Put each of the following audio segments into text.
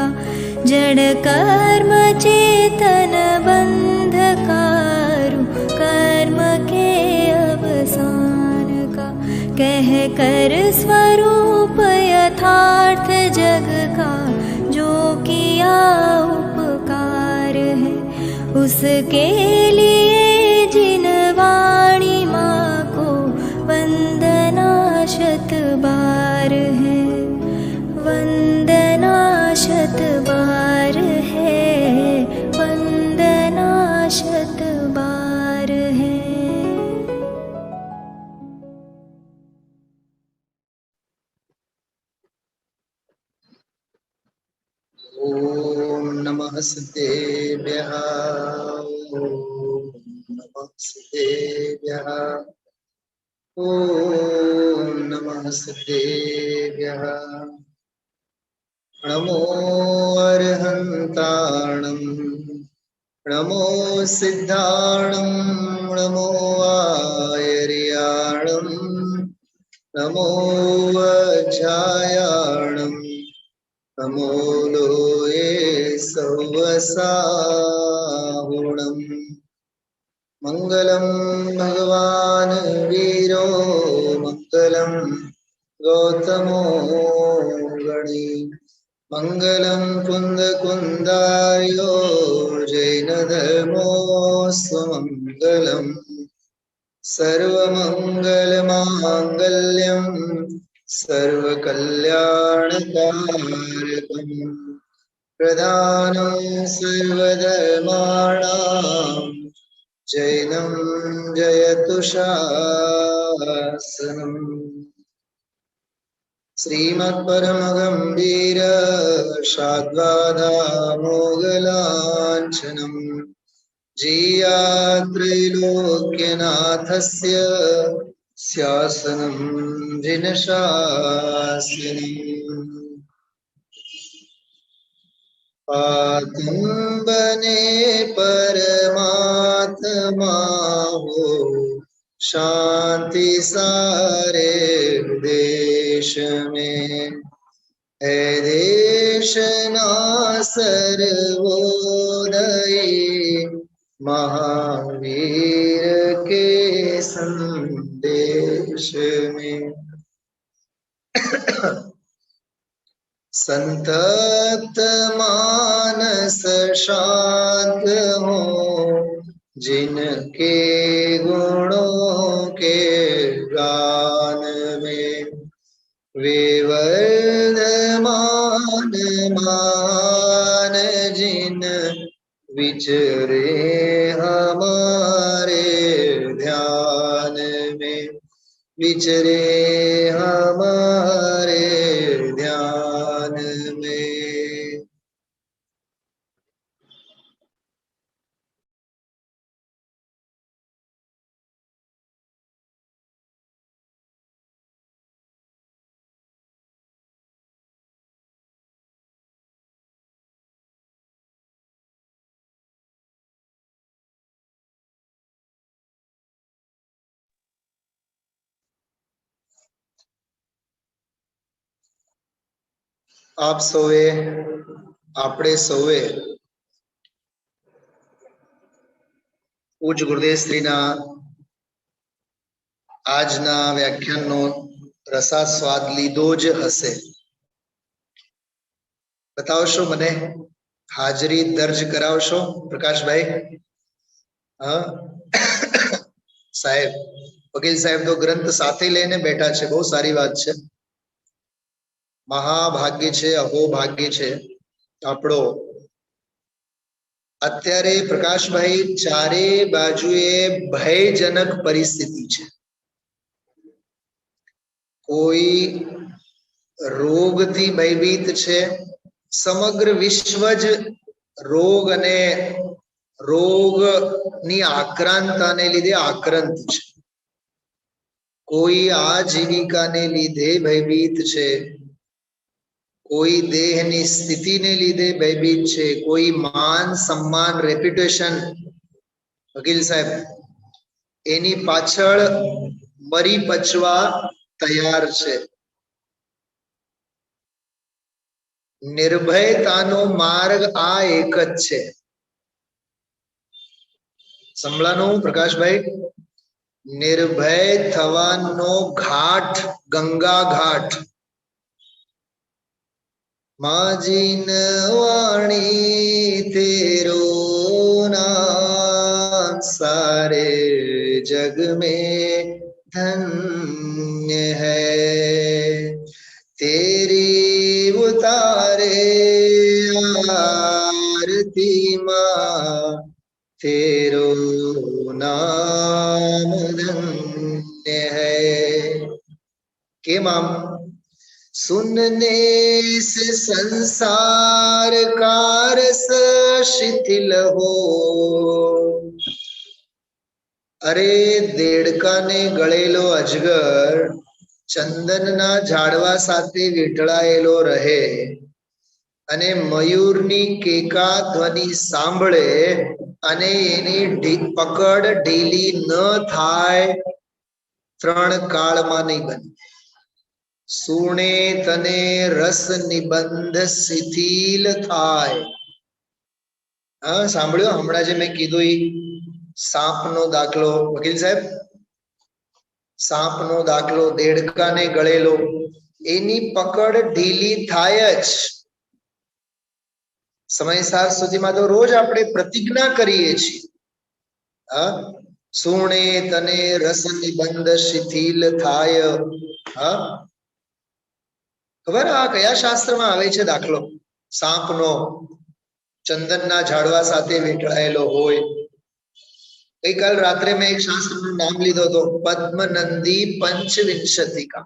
का, जड़ कर्म चेतन बंधकारु कर्म के अवसान का, कह कर स्वरूप यथार्थ जग का, जो किया उपकार है उसके लिए जिन वाणी माँ को वंदना शत बार है, वंदना शत बार है, वंदना शत बार है। ओम नमः सिद्धेभ्यः, ओम नमः सिद्धेभ्यः, ओम नमः सिद्धेभ्यः। नमो अर्हन्ताणं, नमो सिद्धाणं, नमो आयर्याणं, नमो वज्रायाणं, नमो लोये सौवसाहुणम्। मंगलम भगवान वीरो, मंगलम गौतमो गणी, मंगलम कुंद कुंदार्यो जैन धर्मोऽस्तु मंगलम। सर्वमंगल मांगल्यम सर्वकल्याणकारकम्, प्रधानं सर्वधर्माणां जैनं जयतु शासनम्। श्रीमत्परमगम्भीर शाद्वादामोगलाञ्छनम्, जीयात्रैलोक्यनाथस्य शासनं जिनशासनम्। आत्म बने परमात्मा हो, शांति सारे देश में है, देश ना सर्वोदयी महावीर के संदेश में। संतप्त मानस शांत हो, जिनके गुणों के गान में वे वर्धमान मान, जिन विचरे हमारे ध्यान में, विचरे हमारे ध्यान में। आप सोए, आपणे सोए પૂજ્ય ગુરુદેવ શ્રીના આજના વ્યાખ્યાનનો રસાસ્વાદ લીધો જ હશે. બતાવશો મને? હાજરી દર્જ કરાવશો પ્રકાશભાઈ? હા સાહેબ, વકીલ સાહેબ તો ગ્રંથ સાથે લઈને બેઠા છે, બહુ સારી વાત છે. મહાભાગ્ય છે, અહોભાગ્ય છે આપણો. અત્યારે પ્રકાશભાઈ ચારે બાજુએ ભયજનક પરિસ્થિતિ છે. કોઈ રોગથી ભયભીત છે, સમગ્ર વિશ્વ જ રોગ અને રોગની આક્રાંતાને લીધે આક્રાંત છે. કોઈ આજીવિકાને લીધે ભયભીત છે, કોઈ દેહની સ્થિતિને લીધે ભયભીત છે, કોઈ માન સન્માન રેપ્યુટેશન, વકીલ સાહેબ એની પાછળ મરી પચવા તૈયાર છે. નિર્ભયતાનો માર્ગ આ એક જ છે. સંભળાનું પ્રકાશભાઈ? નિર્ભય થવાનો ઘાટ ગંગા ઘાટ. માજીન વાણી તેરો નામ સારે જગ में धन्य है. तेरी उतारे आरती मां तेरो नाम धन्य है. केम आम? सुनने से संसार का रस शिथिल हो. अरे देड़काने गळेलो अजगर चंदनना झाड़वा साथे वींटळाયેલો રહે અને મયુરની કેકા ધ્વનિ સાંભળે અને એની પકડ ઢીલી ન થાય, ત્રણ કાળમાં નહીં બને. સુણે તને રસ નિબંધ શિથિલ થાય. હા, સાંભળ્યો હમણાં જે મેં કીધું ઈ સાપનો દાખલો? વકીલ સાહેબ, સાપનો દાખલો, દેડકાને ગળેલો, એની પકડ ઢીલી થાય જ. સમયસાર સુધીમાં તો રોજ આપણે પ્રતિજ્ઞા કરીએ છીએ, હા, સુણે તને રસ નિબંધ શિથિલ થાય. હા, ખબર આ કયા શાસ્ત્રમાં આવે છે દાખલો? સાપનો ચંદનના ઝાડવા સાથે વીંટળાયેલો હોય. ગઈકાલ રાત્રે મેં એક શાસ્ત્રનું નામ લીધો હતો, પદ્મનંદી પંચવિંશતિકા.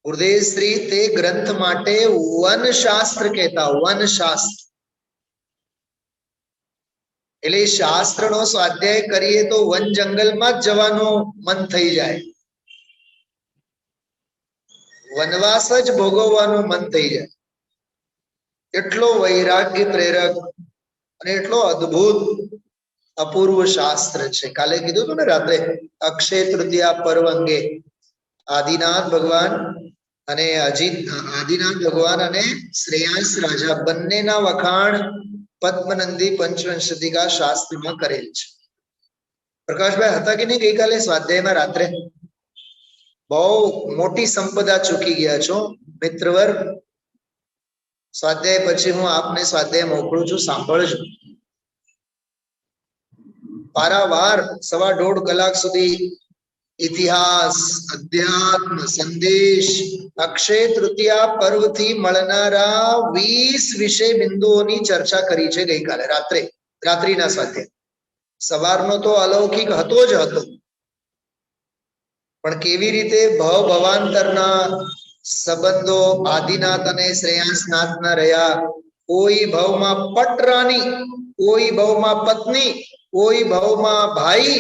ગુરુદેવ શ્રી તે ગ્રંથ માટે વન શાસ્ત્ર કહેતા. વન શાસ્ત્ર એટલે શાસ્ત્રનો સ્વાધ્યાય કરીએ તો વન જંગલમાં જ જવાનું મન થઈ જાય, વનવાસ જ ભોગવવાનું મન થઈ જાય. એટલો વૈરાગ્ય પ્રેરક અને એટલો અદ્ભુત અપૂર્વ શાસ્ત્ર છે. કાલે કીધું હતું ને રાત્રે, અક્ષય તૃતીયા પર્વ અંગે આદિનાથ ભગવાન અને આદિનાથ ભગવાન અને શ્રેયાંસ રાજા બંનેના વખાણ પદ્મનંદી પંચવંશતિકા શાસ્ત્રમાં કરેલ છે. પ્રકાશભાઈ હતા કે નહીં ગઈકાલે સ્વાધ્યાયમાં રાત્રે? બહુ મોટી સંપદા ચૂકી ગયા છો મિત્રવર્ગ. સ્વાધ્યાય પછી હું આપને સ્વાધ્યાય મોકલું છું, સાંભળજો. પારાવાર 1.5 કલાક સુધી ઇતિહાસ, અધ્યાત્મ, સંદેશ, અક્ષય તૃતીયા પર્વથી મળનારા 20 વિષય બિંદુઓની ચર્ચા કરી છે ગઈકાલે રાત્રિના સ્વાધ્યાય. સવારનો તો અલૌકિક હતો જ હતો, પણ કેવી રીતે ભવાંતરના સંબંધો આદિનાથ અને શ્રેયાંસનાથના રહ્યા. કોઈ ભવમાં પટરાની, કોઈ ભવમાં પત્ની, કોઈ ભવમાં ભાઈ,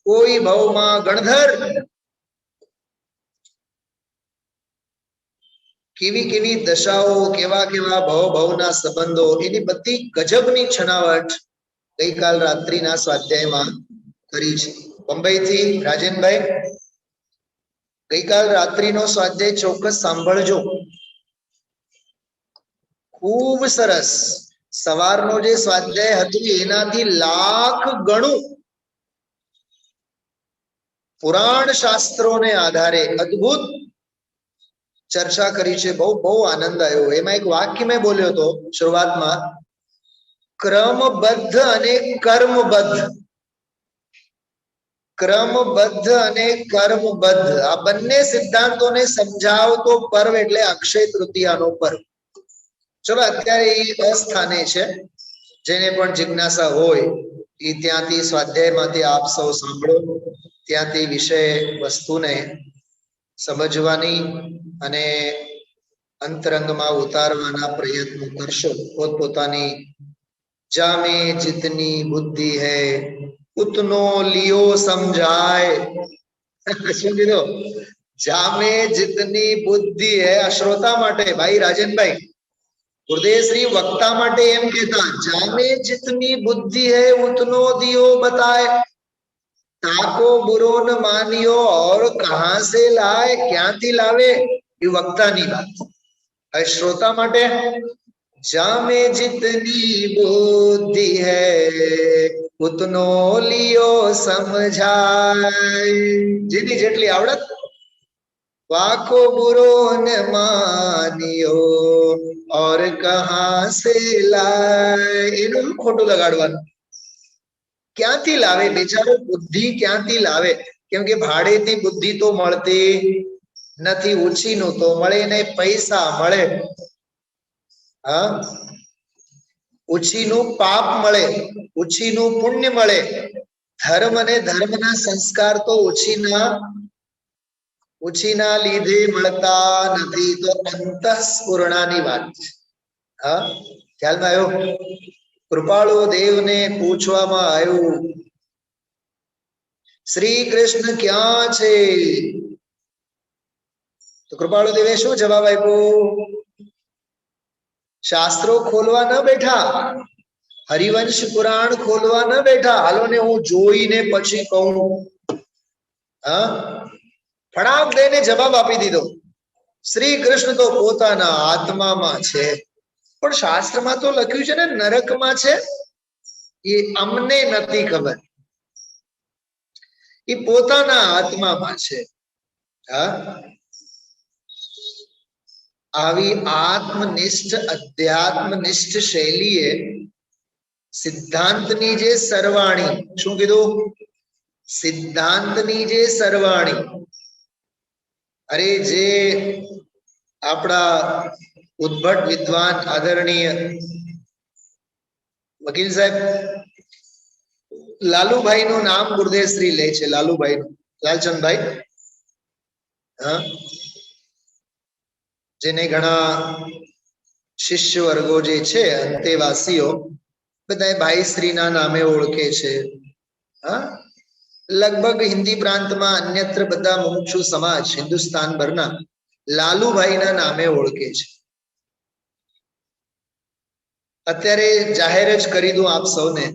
કોઈ ભવમાં ગણધર. કેવી કેવી દશાઓ, કેવા કેવા ભવના સંબંધો, એની બધી ગજબની છણાવટ ગઈકાલ રાત્રિના સ્વાધ્યાયમાં કરી છે. મુંબઈથી રાજેનભાઈ, ગઈકાલ રાત્રિનો સ્વાધ્યાય ચોક્કસ સાંભળજો, ખૂબ સરસ. સવારનો જે સ્વાધ્યાય હતું એનાથી લાખ ગણું પુરાણ શાસ્ત્રોને આધારે અદ્ભુત ચર્ચા કરી છે. બહુ બહુ આનંદ આવ્યો. એમાં એક વાક્ય મેં બોલ્યો હતો શરૂઆતમાં, ક્રમબદ્ધ અને કર્મબદ્ધ. ક્રમબદ્ધ અને કર્મબદ્ધ આ બંને સિદ્ધાંતોને સમજાવતો પર્વ એટલે અક્ષય તૃતીયાનો પર્વ. ચલો અત્યારે એ અસ્થાને છે, જેને પણ જિજ્ઞાસા હોય એ ત્યાંથી સ્વાધ્યાયમાંથી આપ સૌ સાંભળો, ત્યાંથી વિષય વસ્તુને સમજવાની અને અંતરંગમાં ઉતારવાના પ્રયત્નો કરશો. પોતપોતાની જામે જીતની બુદ્ધિ હૈ ઉતનો લિયો સમજાય. શું કીધું? જામે જીતની બુદ્ધિ હૈ. આ શ્રોતા માટે ભાઈ રાજનભાઈ, ગુરુદેવ શ્રી વક્તા માટે એમ કહેતા, જામે જીતની બુદ્ધિ હૈ ઉતનો દિયો બતાય. તાકો બુરો ન માનિયો ઓર કહા સે લાય, ક્યાંથી લાવે એ વક્તાની વાત. હવે શ્રોતા માટે જામે જીતની બુદ્ધિ હૈ ઉતનો લિયો સમજાય, જેની જેટલી આવડત વાકો બુરો ન માનિયો ઓર કહા સે લાય, એનું ખોટું લગાડવાનું. ક્યાંથી લાવે બિચારો, બુદ્ધિ ક્યાંથી લાવે? કેમ કે ભાડેથી બુદ્ધિ તો મળતી નથી, ઉછીનું તો મળે ને પૈસા મળે. હા, ઉછીનું પાપ મળે, ઉછીનું પુણ્ય મળે. ધર્મ અને ધર્મના સંસ્કાર તો ઉછીના લીધે મળતા નથી. તો અંતઃસ્ફુરણાની વાત છે. હા, ખ્યાલમાં આવ્યો? કૃપાળુ દેવને પૂછવામાં આવ્યું, શ્રી કૃષ્ણ ક્યાં છે? તો કૃપાળુ દેવે શું જવાબ આપ્યો? શાસ્ત્રો ખોલવા ન બેઠા, હરિવંશ પુરાણ ખોલવા ન બેઠા, હાલો ને હું જોઈને પછી કહું. હા, ફડાક દઈને જવાબ આપી દીધો. શ્રી કૃષ્ણ તો પોતાના આત્મામાં છે, પણ શાસ્ત્રમાં તો લખ્યું છે ને નરકમાં છે, એ અમને નથી ખબર. એ પોતાના આત્મામાં છે. હા, આવી આત્મનિષ્ઠ અધ્યાત્મનિષ્ઠ શૈલીએ સિદ્ધાંતની જે સરવાણી, શું કીધું? સિદ્ધાંતની જે સરવાણી, અરે જે આપણા ઉદ્ભટ વિદ્વાન આદરણીય વકીલ સાહેબ લાલુભાઈ નું નામ ગુરુદેવ શ્રી લે છે, લાલુભાઈ નું, લાલચંદભાઈ. હા, જેને ઘણા શિષ્ય વર્ગો જે છે, અંતેવાસીઓ બધા ભાઈ શ્રીના નામે ઓળખે છે. હા, લગભગ હિન્દી પ્રાંતમાં અન્યત્ર બધા મુમુક્ષુ સમાજ હિન્દુસ્તાન ભરના લાલુભાઈના નામે ઓળખે છે. અત્યારે જાહેર જ કરી દઉં આપ સૌને,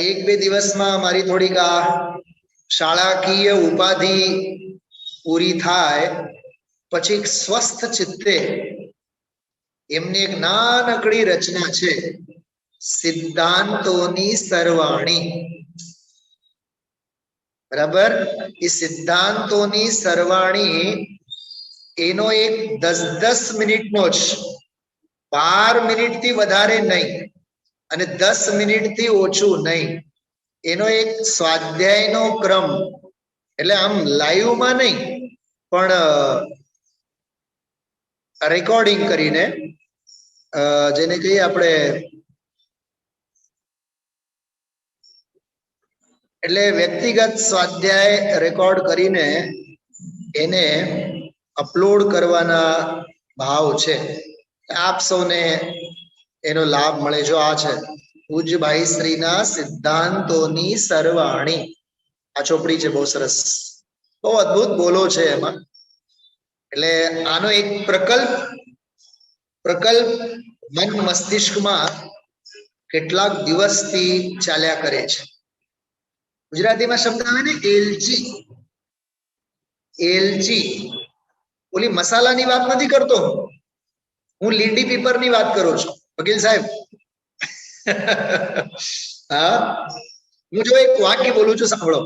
એક બે દિવસમાં મારી થોડીક આ શાળાકીય ઉપાધિ પૂરી થાય પછી સ્વસ્થ ચિત્તે એમની એક નાનકડી રચના છે, સિદ્ધાંતોની સરવાણી. બરાબર? એ સિદ્ધાંતોની સરવાણી એનો એક 10 મિનિટનો જ, 12 મિનિટથી વધારે નહીં અને 10 મિનિટથી ઓછું નહીં, એનો એક સ્વાધ્યાયનો ક્રમ, એટલે આમ લાઈવમાં નહીં પણ રેકોર્ડિંગ કરીને, જેને કહીએ આપણે, એટલે વ્યક્તિગત સ્વાધ્યાય રેકોર્ડ કરીને એને અપલોડ કરવાના ભાવ છે. આપ સૌને એનો લાભ મળે. જો આ છે પૂજ્યભાઈ શ્રીના સિદ્ધાંતોની સરવાણી, આ ચોપડી છે, બહુ સરસ, બહુ અદ્ભુત બોલો છે એમાં. એટલે આનો એક પ્રકલ્પ મન મસ્તિષ્કમાં કેટલાક દિવસથી ચાલ્યા કરે છે. ગુજરાતીમાં શબ્દ આવે ને એલચી, એલચી, ઓલી મસાલાની વાત નથી કરતો હું, લીંડી પીપરની વાત કરું છું વકીલ સાહેબ. હા, હું જો એક વાક્ય બોલું છું, સાંભળો.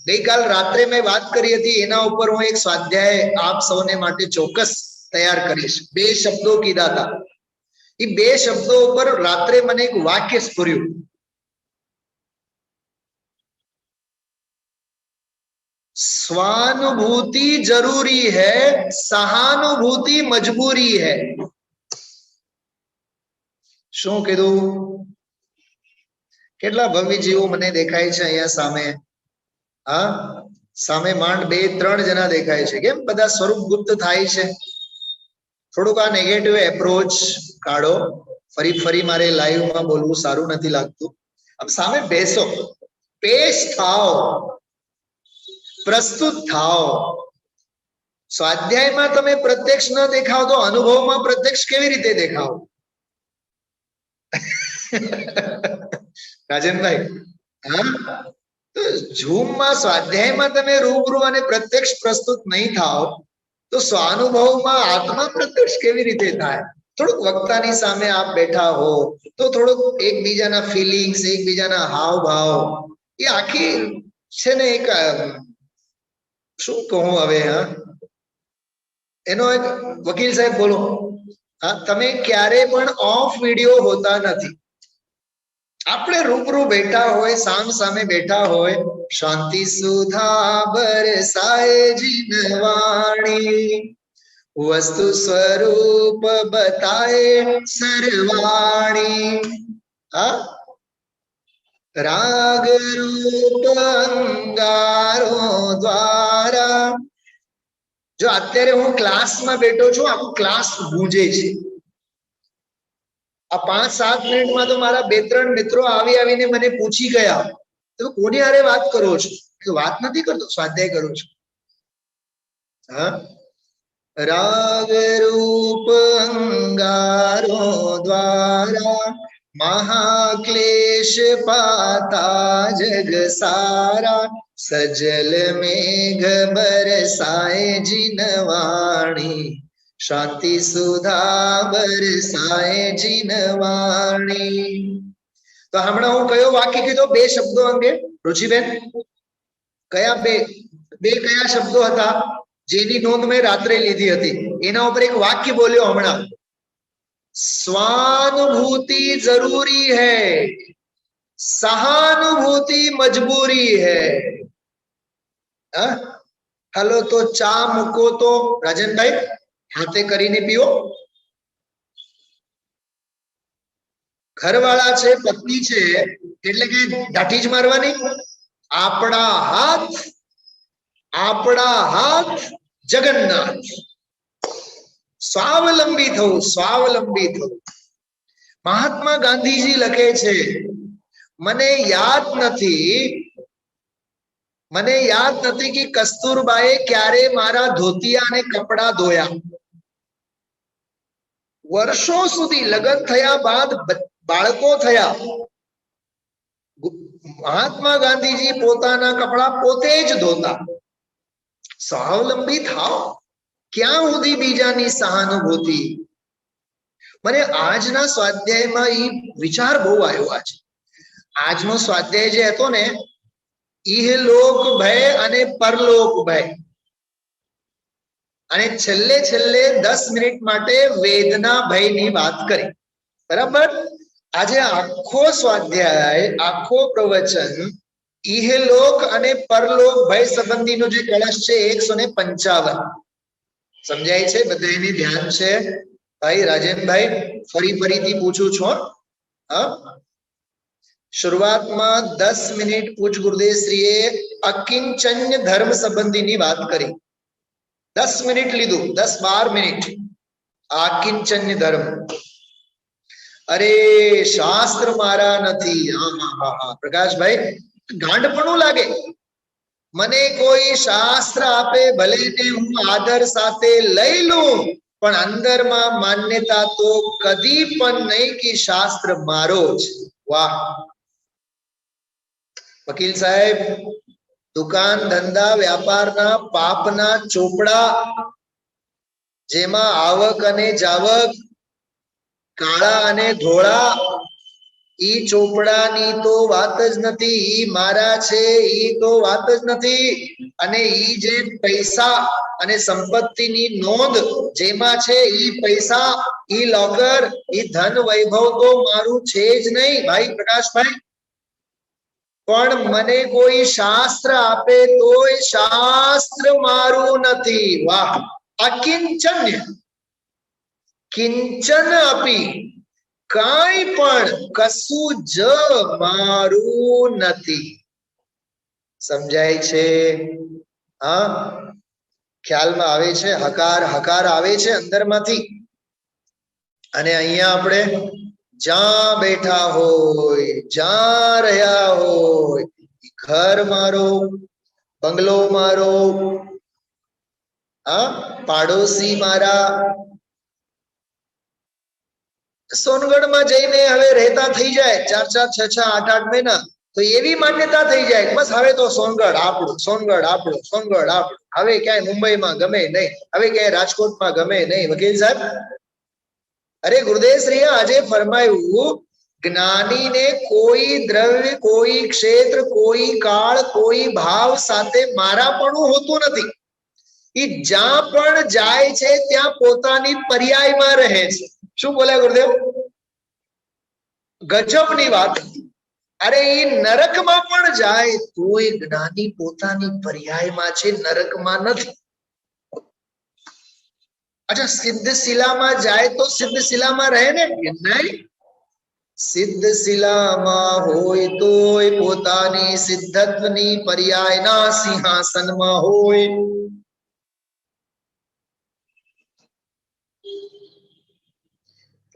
ગઈકાલ રાત્રે મેં વાત કરી હતી, એના ઉપર હું એક સ્વાધ્યાય આપ સૌને માટે ચોક્કસ તૈયાર કરીશ. 2 શબ્દો કીધા હતા, એ 2 શબ્દો ઉપર રાત્રે મને એક વાક્ય સ્ફુર્યું. स्वानुभूति जरूरी है, सहानुभूति मजबूरी है. શું કીધું? કેટલા ભવ્ય જીવો મને દેખાય છે અહીંયા સામે. હા, સામે માંડ 2-3 જણા દેખાય છે. કેમ બધા સ્વરૂપ ગુપ્ત થાય છે? થોડુંક આ નેગેટિવ એપ્રોચ કાઢો. ફરી મારે લાઈવમાં બોલવું સારું નથી લાગતું. આમ સામે બેસો, પેશ થાઓ, પ્રસ્તુત થાઓ. સ્વાધ્યાયમાં તમે પ્રત્યક્ષ ન દેખાવ તો અનુભવમાં પ્રત્યક્ષ કેવી રીતે દેખાવ? રાજનભાઈ, હા, તો ઝૂમમાં સ્વાધ્યાયમાં તમે રૂબરૂ અને પ્રત્યક્ષ પ્રસ્તુત નહીં થાવ તો સ્વાનુભવમાં આત્મા પ્રત્યક્ષ કેવી રીતે થાય? થોડુંક વક્તાની સામે આપ બેઠા હો તો થોડુંક એકબીજાના ફિલિંગ્સ, એકબીજાના હાવભાવ, એ આખી છે ને એક શું કહું હવે, હા એનો એક વકીલ સાહેબ બોલો, હા તમે ક્યારે પણ ઓફ વિડિયો હોતા નથી. આપણે રૂબરૂ બેઠા હોય, સામ સામે બેઠા હોય, શાંતિ સુધા બરસાય જીનવાણી, વસ્તુ સ્વરૂપ બતાએ સરવાણી, હા રાગ રૂપ અંગારો દ્વારા. જો અત્યારે હું ક્લાસમાં બેઠો છું, આખું ક્લાસ ગૂંજે છે. આ 5-7 મિનિટમાં તો મારા 2-3 મિત્રો આવીને મને પૂછી ગયા, તો કોની હારે વાત કરો છો? વાત નથી કરતો, સ્વાધ્યાય કરું છું. હા, રાગ રૂપ અંગારો દ્વારા મહાક્લેશ પાતા જગ સારા, સજલ મેઘ બરસાય જીનવાણી, શાંતિ સુધા બરસાય જીનવાણી. તો હમણાં હું કયો વાક્ય કીધો? 2 શબ્દો અંગે રુચિબેન, કયા બે કયા શબ્દો હતા જેની નોંધ મેં રાત્રે લીધી હતી? એના ઉપર એક વાક્ય બોલ્યો હમણાં, स्वानुभूति जरूरी है, सहानुभूति मजबूरी है. हेलो, तो चा મૂકો તો રાજનભાઈ હાથે કરીને પીઓ. ઘરવાળા છે, પત્ની છે, એટલે કે દાઢી જ મારવાની? આપણા હાથ જગન્નાથ. સ્વાવલંબી થવું, સ્વાવલંબી થવું. મહાત્મા ગાંધીજી લખે છે, મને યાદ નથી કે કસ્તુરબાએ ક્યારે મારા ધોતિયા અને કપડા ધોયા. વર્ષો સુધી લગ્ન થયા બાદ બાળકો થયા, મહાત્મા ગાંધીજી પોતાના કપડા પોતે જ ધોતા. સ્વાવલંબી થાવ. ક્યાં સુધી બીજાની સહાનુભૂતિ? મને આજના સ્વાધ્યાયમાં એ વિચાર બહુ આવ્યો. આજનો સ્વાધ્યાય જે હતો ને, ઇહલોક ભય અને પરલોક ભય, અને છેલ્લે 10 મિનિટ માટે વેદના ભયની વાત કરી. બરાબર? આજે આખો સ્વાધ્યાય, આખો પ્રવચન ઇહલોક અને પરલોક ભય સંબંધીનો જે કળશ છે 155 સમજાય છે? બધાને ધ્યાન છે? ભાઈ રાજનભાઈ ફરીથી પૂછું છું. શરૂઆતમાં 10 મિનિટ પૂજ ગુરુદેવશ્રીએ અકિંચન્ય ધર્મ સંબંધીની વાત કરી. 10 મિનિટ લીધું, 10-12 મિનિટ અકિંચન્ય ધર્મ. અરે શાસ્ત્ર મારા નથી. પ્રકાશભાઈ ગાંડપણું લાગે. મને કોઈ શાસ્ત્ર આપે, ભલે ને હું આદર સાથે લઈ લઉં, પણ અંદરમાં માન્યતા તો કદી પણ નહીં કે શાસ્ત્ર મારો જ. વાહ વકીલ સાહેબ, દુકાન ધંધા વ્યાપારના પાપના ચોપડા, જેમાં આવક અને જાવક, કાળા અને ધોળા, ઈ ચોપડાની તો વાત જ નથી. ઈ મારા છે, ઈ તો વાત જ નથી. અને ઈ જે પૈસા અને સંપત્તિની નોંધ જેમાં છે, ઈ પૈસા, ઈ લોકર, ઈ ધન વૈભવ તો મારું છે જ નહીં. ભાઈ પ્રકાશભાઈ, પણ મને કોઈ શાસ્ત્ર આપે તો એ શાસ્ત્ર મારું નથી. વાહ! અકિંચન્ય, કિંચન અપી, કાંઈ પણ કશું જ મારું નથી. સમજાય છે? હા, ખ્યાલમાં આવે છે? હકાર આવે છે અંદરમાંથી. અને અહીંયા આપણે જ્યાં બેઠા હોય, જ્યાં રહ્યા હોય, ઘર મારો, બંગલો મારો, પાડોશી મારા, સોનગઢમાં જઈને હવે રહેતા થઈ જાય 4-4, 6-6, 8-8 મહિના, તો એવી માન્યતા થઈ જાય બસ હવે તો સોનગઢ આપણું, સોનગઢ આપણું, સોનગઢ આપણું. હવે ક્યાંય મુંબઈમાં ગમે નહીં, હવે ક્યાંય રાજકોટમાં ગમે નહીં. વકીલ સાહેબ, અરે ગુરુદેવ શ્રીએ આજે ફરમાયું, જ્ઞાનીને કોઈ દ્રવ્ય, કોઈ ક્ષેત્ર, કોઈ કાળ, કોઈ ભાવ સાથે મારાપણું હોતું નથી. એ જ્યાં પણ જાય છે ત્યાં પોતાની પર્યાયમાં રહે છે. શું બોલ્યા ગુરુદેવ? ગજબની વાત. અરે એ નરકમાં પણ જાય તોય જ્ઞાની પોતાની પર્યાયમાં છે, નરકમાં નથી. અચ્છા, સિદ્ધશિલામાં જાય તો સિદ્ધશિલામાં રહે ને? નહીં. સિદ્ધશિલામાં હોય તોય પોતાની સિદ્ધત્વની પર્યાયના સિંહાસનમાં હોય.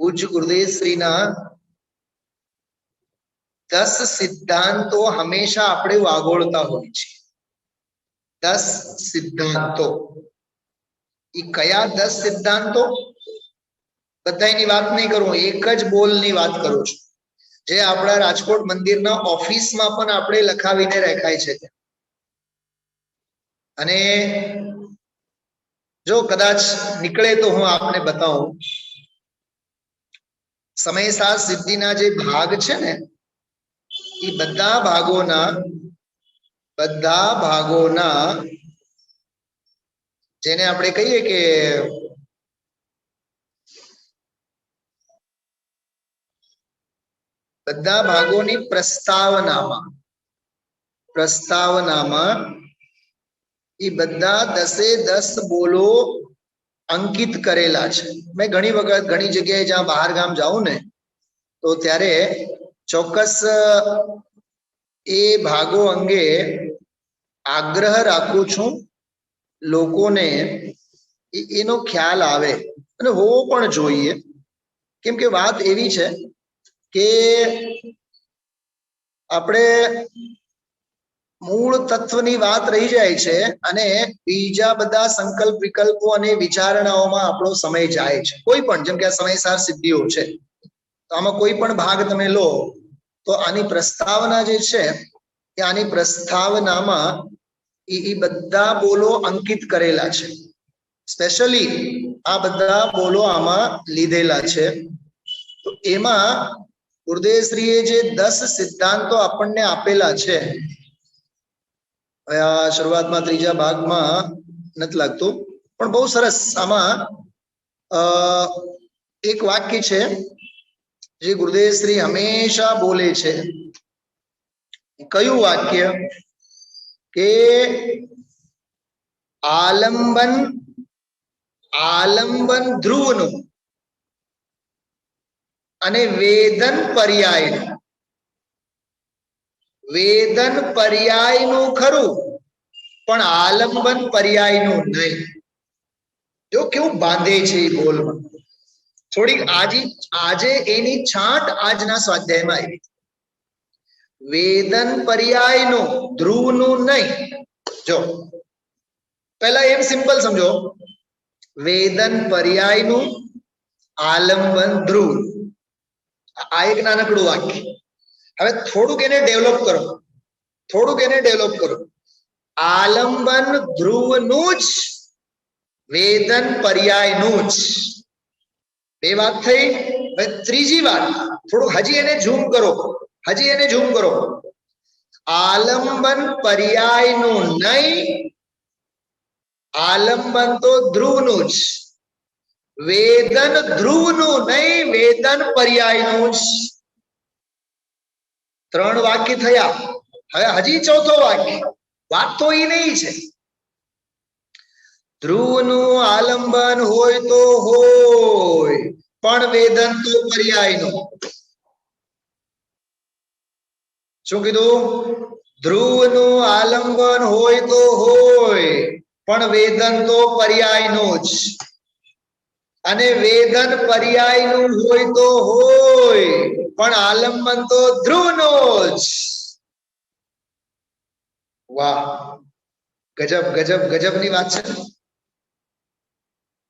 પૂજ્ય ગુરુદેવ શ્રીના 10 સિદ્ધાંતો હંમેશા આપણે વાગોળતા હોય છે. 10 સિદ્ધાંતો. એ કયા 10 સિદ્ધાંતો? બધાની વાત નહીં કરું, એક જ બોલની વાત કરું છું, જે આપણા રાજકોટ મંદિરના ઓફિસમાં પણ આપણે લખાવીને રાખાય છે. અને જો કદાચ નીકળે તો હું આપને બતાવું. સમય સાથ સિદ્ધિના જે ભાગ છે ને, એ બધા ભાગોના જેને આપણે કહીએ કે બધા ભાગોની પ્રસ્તાવનામાં એ બધા 10 બોલો અંકિત કરેલા છે. મેં ઘણી વખત ઘણી જગ્યાએ જ્યાં બહાર ગામ જાઉં ને તો ત્યારે ચોક્કસ એ ભાગો અંગે આગ્રહ રાખું છું, લોકોને એનો ખ્યાલ આવે અને હોવો પણ જોઈએ. કેમ કે વાત એવી છે કે આપણે મૂળ તત્વની વાત રહી જાય છે અને બીજા બધા સંકલ્પ વિકલ્પો અને વિચારણાઓમાં આપણો સમય જાય છે. કોઈ પણ, જેમ કે આ સમયસાર સિદ્ધિઓ છે, તો આમાં કોઈ પણ ભાગ તમે લો તો આની પ્રસ્તાવના જે છે એ આની પ્રસ્તાવનામાં એ બધા બોલો અંકિત કરેલા છે. સ્પેશિયલી આ બધા બોલો આમાં લીધેલા છે. તો એમાં ગુરુદેવશ્રીએ જે 10 સિદ્ધાંતો આપણને આપેલા છે, શરૂઆતમાં ત્રીજા ભાગમાં નથી લાગતું, પણ બહુ સરસ. આમાં એક વાક્ય છે જે ગુરુદેવશ્રી હંમેશા બોલે છે. કયું વાક્ય? કે આલંબન ધ્રુવનું અને વેદન પર્યાયનું ખરું, પણ આલંબન પર્યાયનું નહીં. જો કેવું બાંધે છે એ બોલમાં. થોડીક આજે એની છાંટ આજના સ્વાધ્યાયમાં આવી. વેદન પર્યાયનું, ધ્રુવનું નહીં. જો પહેલા એમ સિમ્પલ સમજો, વેદન પર્યાયનું, આલંબન ધ્રુવ. આ એક નાનકડું વાક્ય. હવે થોડુંક એને ડેવલપ કરો. આલંબન ધ્રુવનું જ, વેદન પર્યાયનું જ. બે વાત થઈ. હવે ત્રીજી વાત, થોડું હજી એને ઝૂમ કરો. આલંબન પર્યાયનું નહીં, આલંબન તો ધ્રુવનું જ. વેદન ધ્રુવનું નહીં, વેદન પર્યાયનું જ. 3 વાક્ય થયા. હવે હજી ચોથો વાક્ય. વાત તો એ નહીં છે. ધ્રુવનું આલંબન હોય તો હોય, પણ વેદન તો પર્યાયનું. શું કીધું? ધ્રુવનું આલંબન હોય તો હોય, પણ વેદન તો પર્યાયનું જ. અને વેદન પર્યાયનું હોય તો હોય, પણ આલંબન તો ધ્રુવનું જ. વાહ, ગજબની વાત છે.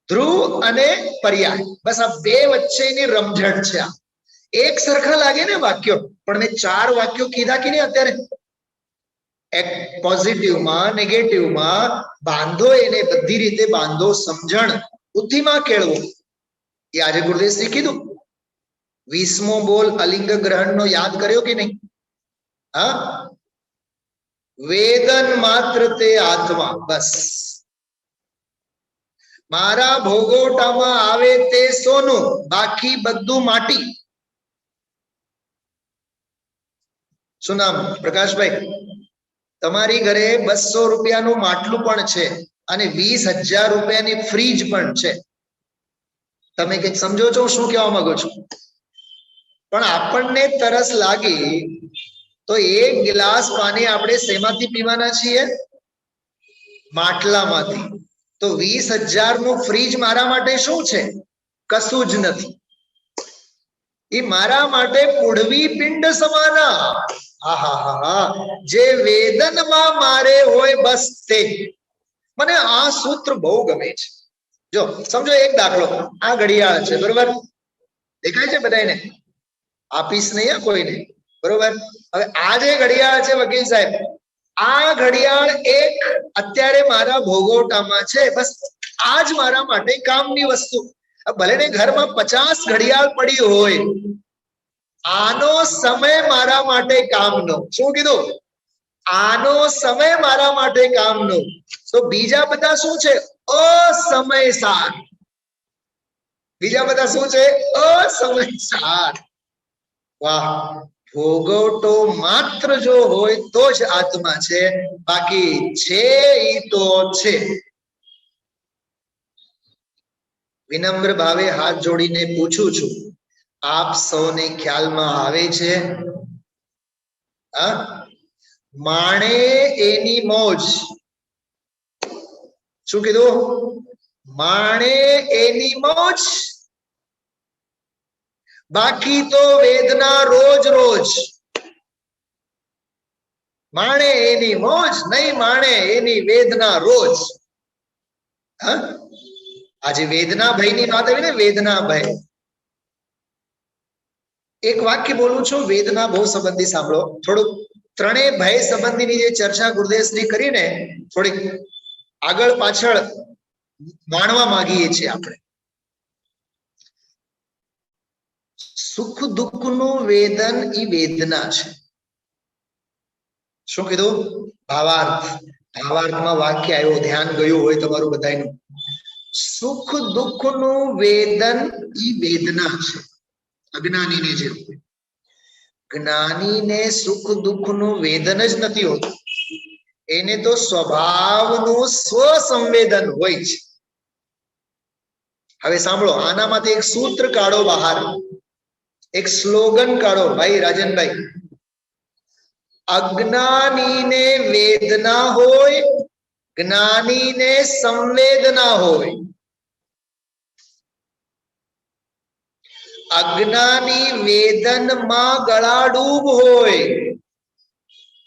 ધ્રુવ અને પર્યાય, બસ આ બે વચ્ચેની રમઝટ છે. આ એક સરખા લાગે ને વાક્યો, પણ મેં 4 વાક્યો કીધા કે નહીં અત્યારે? એક પોઝિટિવમાં નેગેટિવમાં બાંધો, એને બધી રીતે બાંધો, સમજણ બુદ્ધિમાં કેળવો. એ આજે ગુરુદેવશ્રી કીધું. 20મો બોલ અલિંગ ગ્રહણનો યાદ કર્યો કે નહીં? હા, વેદન માત્ર તે આત્મા. બસ, મારા ભોગોટામાં આવે તે સોનું, બાકી બધું માટી. શું નામ પ્રકાશભાઈ? તમારી ઘરે 200 રૂપિયાનું માટલું પણ છે અને 20,000 રૂપિયાની ફ્રીજ પણ છે. તમે કઈક સમજો છો શું કહેવા માંગો છો? પણ આપણને તરસ લાગી તો એક ગ્લાસ પાણી આપણે શેમાંથી પીવાના છીએ? માટલામાંથી. તો 20,000 નું ફ્રીજ મારા માટે શું છે? કશું જ નથી. એ મારા માટે પૂર્વી પિંડ સમાના. જે વેદનમાં મારે હોય બસ તે. મને આ સૂત્ર બહુ ગમે છે. જો સમજો, એક દાખલો, આ ઘડિયાળ છે, બરોબર? દેખાય છે બધાને? આપીશ નહીં કોઈને, બરોબર? હવે આ જે ઘડિયાળ છે વકીલ સાહેબ, આ ઘડિયાળ એક અત્યારે મારા ભોગોટામાં છે. બસ આ જ મારા માટે કામની વસ્તુ. ભલે ને ઘરમાં 50 ઘડિયાળ પડી હોય, આનો સમય મારા માટે કામનો. શું કીધું? આનો સમય મારા માટે કામનો. તો બીજા બધા શું છે? અસમયસાર. બીજા બધા શું છે? અસમયસાર. વાહ! ભોગવટો માત્ર જો હોય તો જ આત્મા છે, બાકી છે ઈ તો છે. વિનમ્ર ભાવે હાથ જોડીને પૂછું છું, આપ સૌને ખ્યાલમાં આવે છે? માણે એની મોજ. શું કીધું? માણે એની મોજ, બાકી તો વેદના રોજ રોજ. માણે એની મોજ, નહીં માણે એની વેદના રોજ. આજે વેદના ભય ની વાત આવી ને, વેદના ભય. એક વાક્ય બોલું છું, વેદના બહુ સંબંધી સાંભળો. થોડુંક ત્રણેય ભય સંબંધીની જે ચર્ચા ગુરુદેવશ્રી કરીને થોડીક આગળ પાછળ માણવા માંગીએ છીએ આપણે. સુખ દુઃખ નું વેદન ઈ વેદના છે. શું કીધું? ભાવાર્થ. ભાવાર્થમાં વાક્ય આવ્યો, ધ્યાન ગયું હોય તમારું બધાનું. સુખ દુઃખ નું વેદન ઈ વેદના છે. અજ્ઞાનીને જે હોય, જ્ઞાનીને સુખ દુઃખ નું વેદન જ નથી હોતું. એને તો સ્વભાવનું સ્વસંવેદન હોય છે. હવે સાંભળો, આનામાંથી એક સૂત્ર કાઢો બહાર, એક સ્લોગન કાઢો ભાઈ રાજનભાઈ. અજ્ઞાનીને વેદના હોય, જ્ઞાનીને સંવેદના હોય. અજ્ઞાની વેદનમાં ગળાડૂબ હોય,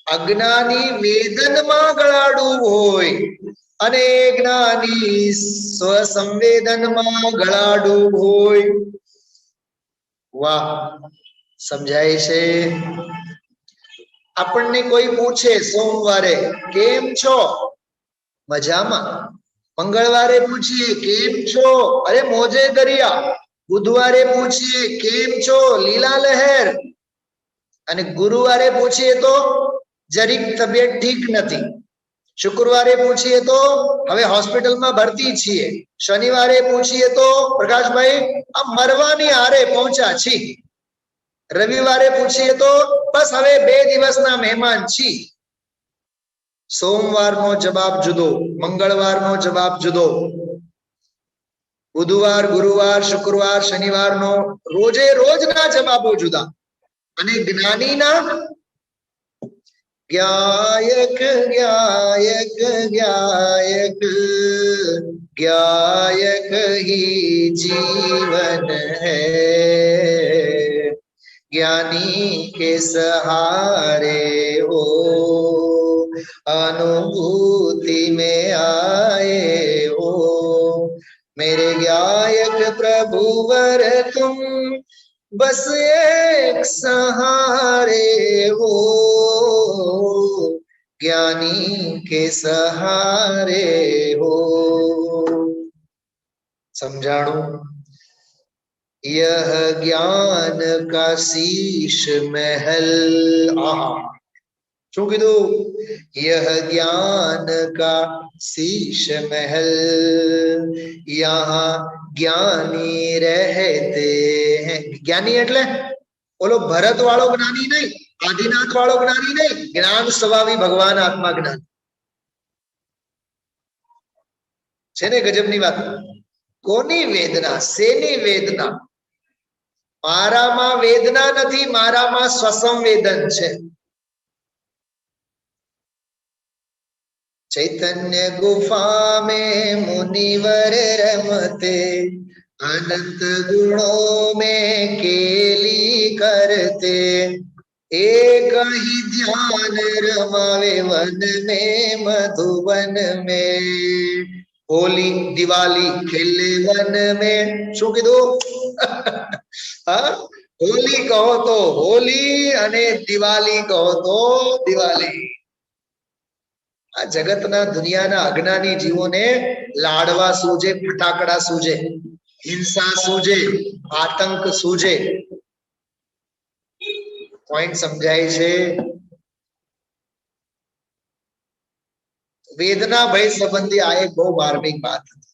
અજ્ઞાની વેદનમાં ગળાડૂબ હોય, અને જ્ઞાની સ્વસંવેદનમાં ગળાડૂબ હોય. વાહ! સમજાય છે? આપણને કોઈ પૂછે સોમવારે કેમ છો? મજામાં. મંગળવારે પૂછીએ કેમ છો? અરે મોજે દરિયા. બુધવારે પૂછીએ કેમ છો? લીલા લહેર. અને ગુરુવારે પૂછીએ તો જરીક તબિયત ઠીક નથી. શુક્રવારે પૂછીએ તો હવે હોસ્પિટલમાં ભરતી છીએ. શનિવારે પૂછીએ તો પ્રકાશભાઈ આ મરવાની હારે પહોંચ્યા છીએ. રવિવારે પૂછીએ તો બસ હવે 2 દિવસના મહેમાન છીએ. સોમવારનો જવાબ જુદો, મંગળવારનો જવાબ જુદો, બુધવાર ગુરુવાર શુક્રવાર શનિવારનો રોજે રોજના જવાબો જુદા. અને જ્ઞાનીના જ્ઞાયક જ્ઞાયક જ્ઞાયક જ્ઞાયક હી જીવન હૈ, ज्ञानी के सहारे हो अनुभूति में आए हो, मेरे गायक प्रभुवर तुम बस एक सहारे हो, ज्ञानी के सहारे हो। समझाणु, यह ज्ञान का शीश महल। आहा, શું કીધું? यह ज्ञान का शीश महल, यहाँ ज्ञानी रहते हैं। જ્ઞાની એટલે ઓલો ભરત વાળો જ્ઞાની નહીં, આદિનાથ વાળો જ્ઞાની નહીં, જ્ઞાન સ્વભાવી ભગવાન આત્મા જ્ઞાન છે ને. ગજબની વાત. કોની વેદના? શેની વેદના? મારામાં વેદના નથી, મારામાં સ્વસંવેદન છે. चैतन्य गुफा में मुनिवर रमते, अनंत गुणों में केली करते, एक ही ध्यान रमावे वन में मधुवन में, होली दिवाली खेले वन में। શું કીધું? હા, હોલી કહો તો હોલી અને દિવાલી કહો તો દિવાલી. આ જગતના દુનિયાના અજ્ઞાની જીવોને લાડવા સૂજે, ફટાકડા સૂજે, હિંસા સૂજે, આતંક સૂજે. પોઈન્ટ સમજાય છે? વેદના ભય સંબંધી આ એક બહુ માર્મિક વાત હતી.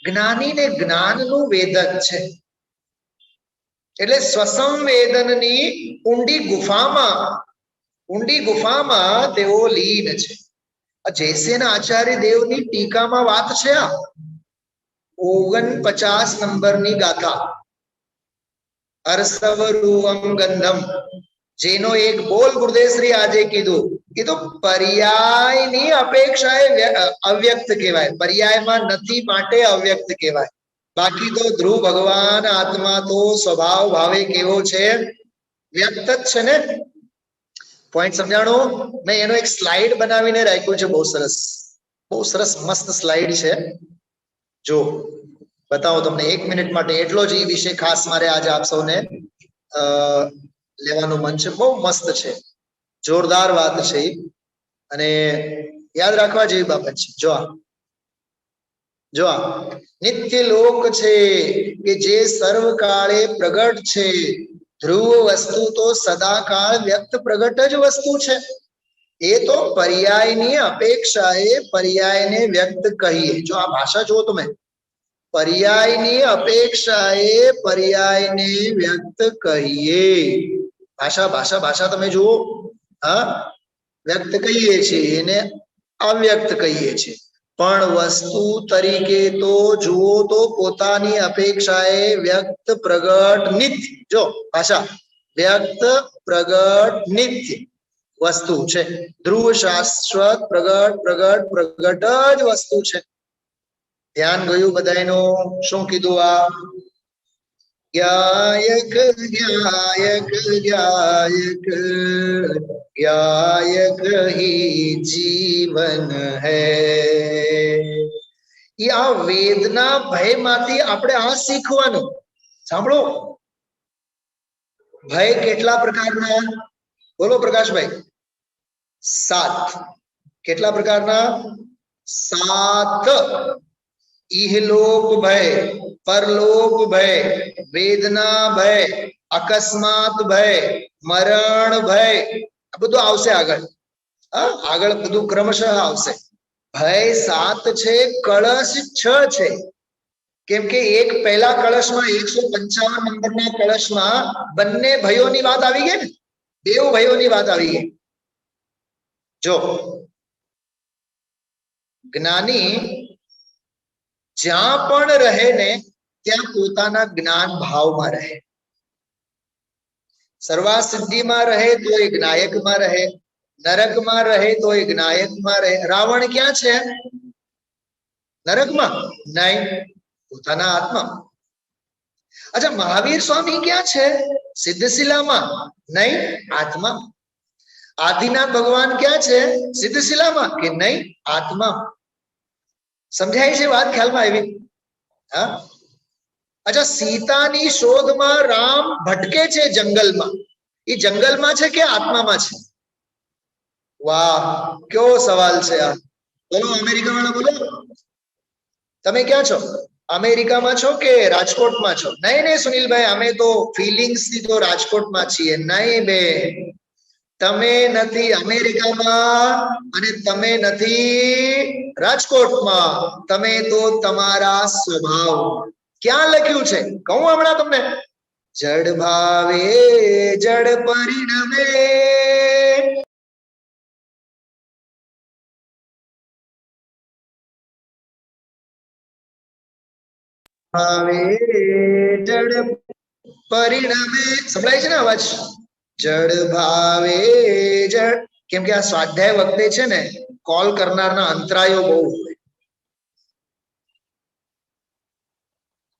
જ્ઞાનીને જ્ઞાનનું વેદન છે, એટલે સ્વસંવેદનની ઊંડી ગુફામાં તેઓ લીન છે. જયસેન આચાર્ય દેવની ટીકામાં વાત છે આ 49 નંબરની ગાથા, અરસવરૂવમ ગંધમ, જેનો એક બોલ ગુરુદેવશ્રી આજે કીધું કે તો પર્યાયની અપેક્ષાએ અવ્યક્ત કહેવાય, પર્યાયમાં નથી માટે અવ્યક્ત કહેવાય. બાકી તો ધ્રુવ ભગવાન આત્મા તો સ્વભાવ ભાવે કેવો છે? વ્યક્ત જ છે ને. પોઈન્ટ સમજાણો? મેં એનો એક સ્લાઇડ બનાવીને રાખ્યું છે, બહુ સરસ મસ્ત સ્લાઇડ છે. જો બતાવો તમને 1 મિનિટ માટે, એટલો જ એ વિશે ખાસ મારે આજે આપ સૌને લેવાનું મન છે. બહુ મસ્ત છે, જોરદાર વાત છે અને યાદ રાખવા જેવી બાબત છે. જો આ નિત્ય લોક છે કે જે સર્વકાળે પ્રગટ છે, ધ્રુવ વસ્તુ તો સદાકાળ વ્યક્ત પ્રગટ જ વસ્તુ છે. એ તો પર્યાયની અપેક્ષાએ પર્યાયને વ્યક્ત કહીએ. જો આ ભાષા જુઓ તમે, પર્યાયની અપેક્ષાએ પર્યાયને વ્યક્ત કહીએ. ભાષા તમે જુઓ. હા, વ્યક્ત કહીએ છીએ, એને અવ્યક્ત કહીએ છીએ, પણ વસ્તુ તરીકે તો જુઓ તો પોતાની અપેક્ષાએ વ્યક્ત પ્રગટ નિત્ય. જો ભાષા, વ્યક્ત પ્રગટ નિત્ય વસ્તુ છે. ધ્રુવ શાશ્વત પ્રગટ જ વસ્તુ છે. ધ્યાન ગયું બધાયનું? શું કીધું? આ જ્ઞાયક જ્ઞાયક જ્ઞાયક જ્ઞાયક હી જીવન હૈ. આ વેદના ભયમાંથી આપણે આ શીખવાનું. સાંભળો, ભય કેટલા પ્રકારના? બોલો પ્રકાશભાઈ. 7. કેટલા પ્રકારના? 7. ઇહલોક ભય, પરલોક ભય, વેદના ભય, અકસ્માત ભય, મરણ ભય. આ બધું આવશે આગળ. આગળ બધું ક્રમશઃ આવશે. ભય 7 છે, કળશ 6 છે. કેમ કે એક પહેલા કળશમાં 155 નંબરના કળશમાં બંને ભયોની વાત આવી ગઈ ને, બેવ ભયોની વાત આવી ગઈ. જો જ્ઞાની જ્યાં પણ રહે ને ત્યાં પોતાના જ્ઞાન ભાવમાં રહે. સર્વા સિદ્ધિમાં રહે તો એ જ્ઞાયકમાં રહે, નરકમાં રહે તો એ જ્ઞાયકમાં રહે. રાવણ ક્યાં છે? નરકમાં નહીં, પોતાના આત્મા. અચ્છા, મહાવીર સ્વામી ક્યાં છે? સિદ્ધશિલામાં નહીં, આત્મા. આદિનાથ ભગવાન ક્યાં છે? સિદ્ધશિલામાં કે નહીં, આત્મા. સમજાય છે વાત? ખ્યાલમાં આવી? હા. અચ્છા, સીતાની શોધમાં રામ ભટકે છે જંગલમાં. એ જંગલમાં છે કે આત્મામાં છે? વાહ, કેવો સવાલ છે આ. બોલો અમેરિકા વાળા, બોલો. તમે ક્યાં છો? અમેરિકામાં છો કે રાજકોટમાં છો? નહીં નહીં સુનિલભાઈ, અમે તો ફિલિંગ્સ થી તો રાજકોટમાં છીએ. નહીં બે, તમે નથી અમેરિકામાં અને તમે નથી રાજકોટમાં, તમે તો તમારા સ્વભાવ. ક્યાં લખ્યું છે કહું હમણાં તમને? જડ ભાવે જડ પરિણમે, ભાવે જડ પરિણમે. સંભળાય છે ને અવાજ? જડ ભાવે જડ. કેમ કે આ સ્વાધ્યાય વખતે છે ને કોલ કરનારના અંતરાયો બહુ હોય.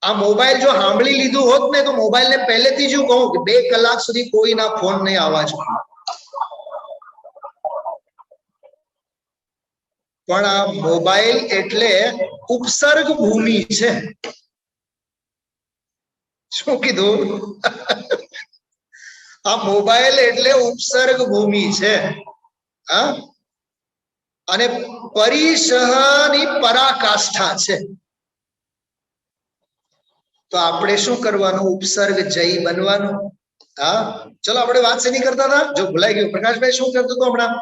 આ મોબાઈલ જો સાંભળી લીધું હોત ને તો મોબાઈલ ને પહેલેથી જ હું કહું કે 2 કલાક સુધી કોઈના ફોન નહીં આવવા જોઈએ. પણ આ મોબાઈલ એટલે ઉપસર્ગ ભૂમિ છે. શું કીધું? આ મોબાઈલ એટલે ઉપસર્ગ ભૂમિ છે. હા, અને પરિસહની પરાકાષ્ઠા છે. તો આપણે શું કરવાનું? ઉપસર્ગ જય બનવાનું. હા, ચલો આપણે વાત શેની કરતા હતા? જો ભૂલાઈ ગયું. પ્રકાશભાઈ શું કરતો હતો હમણાં?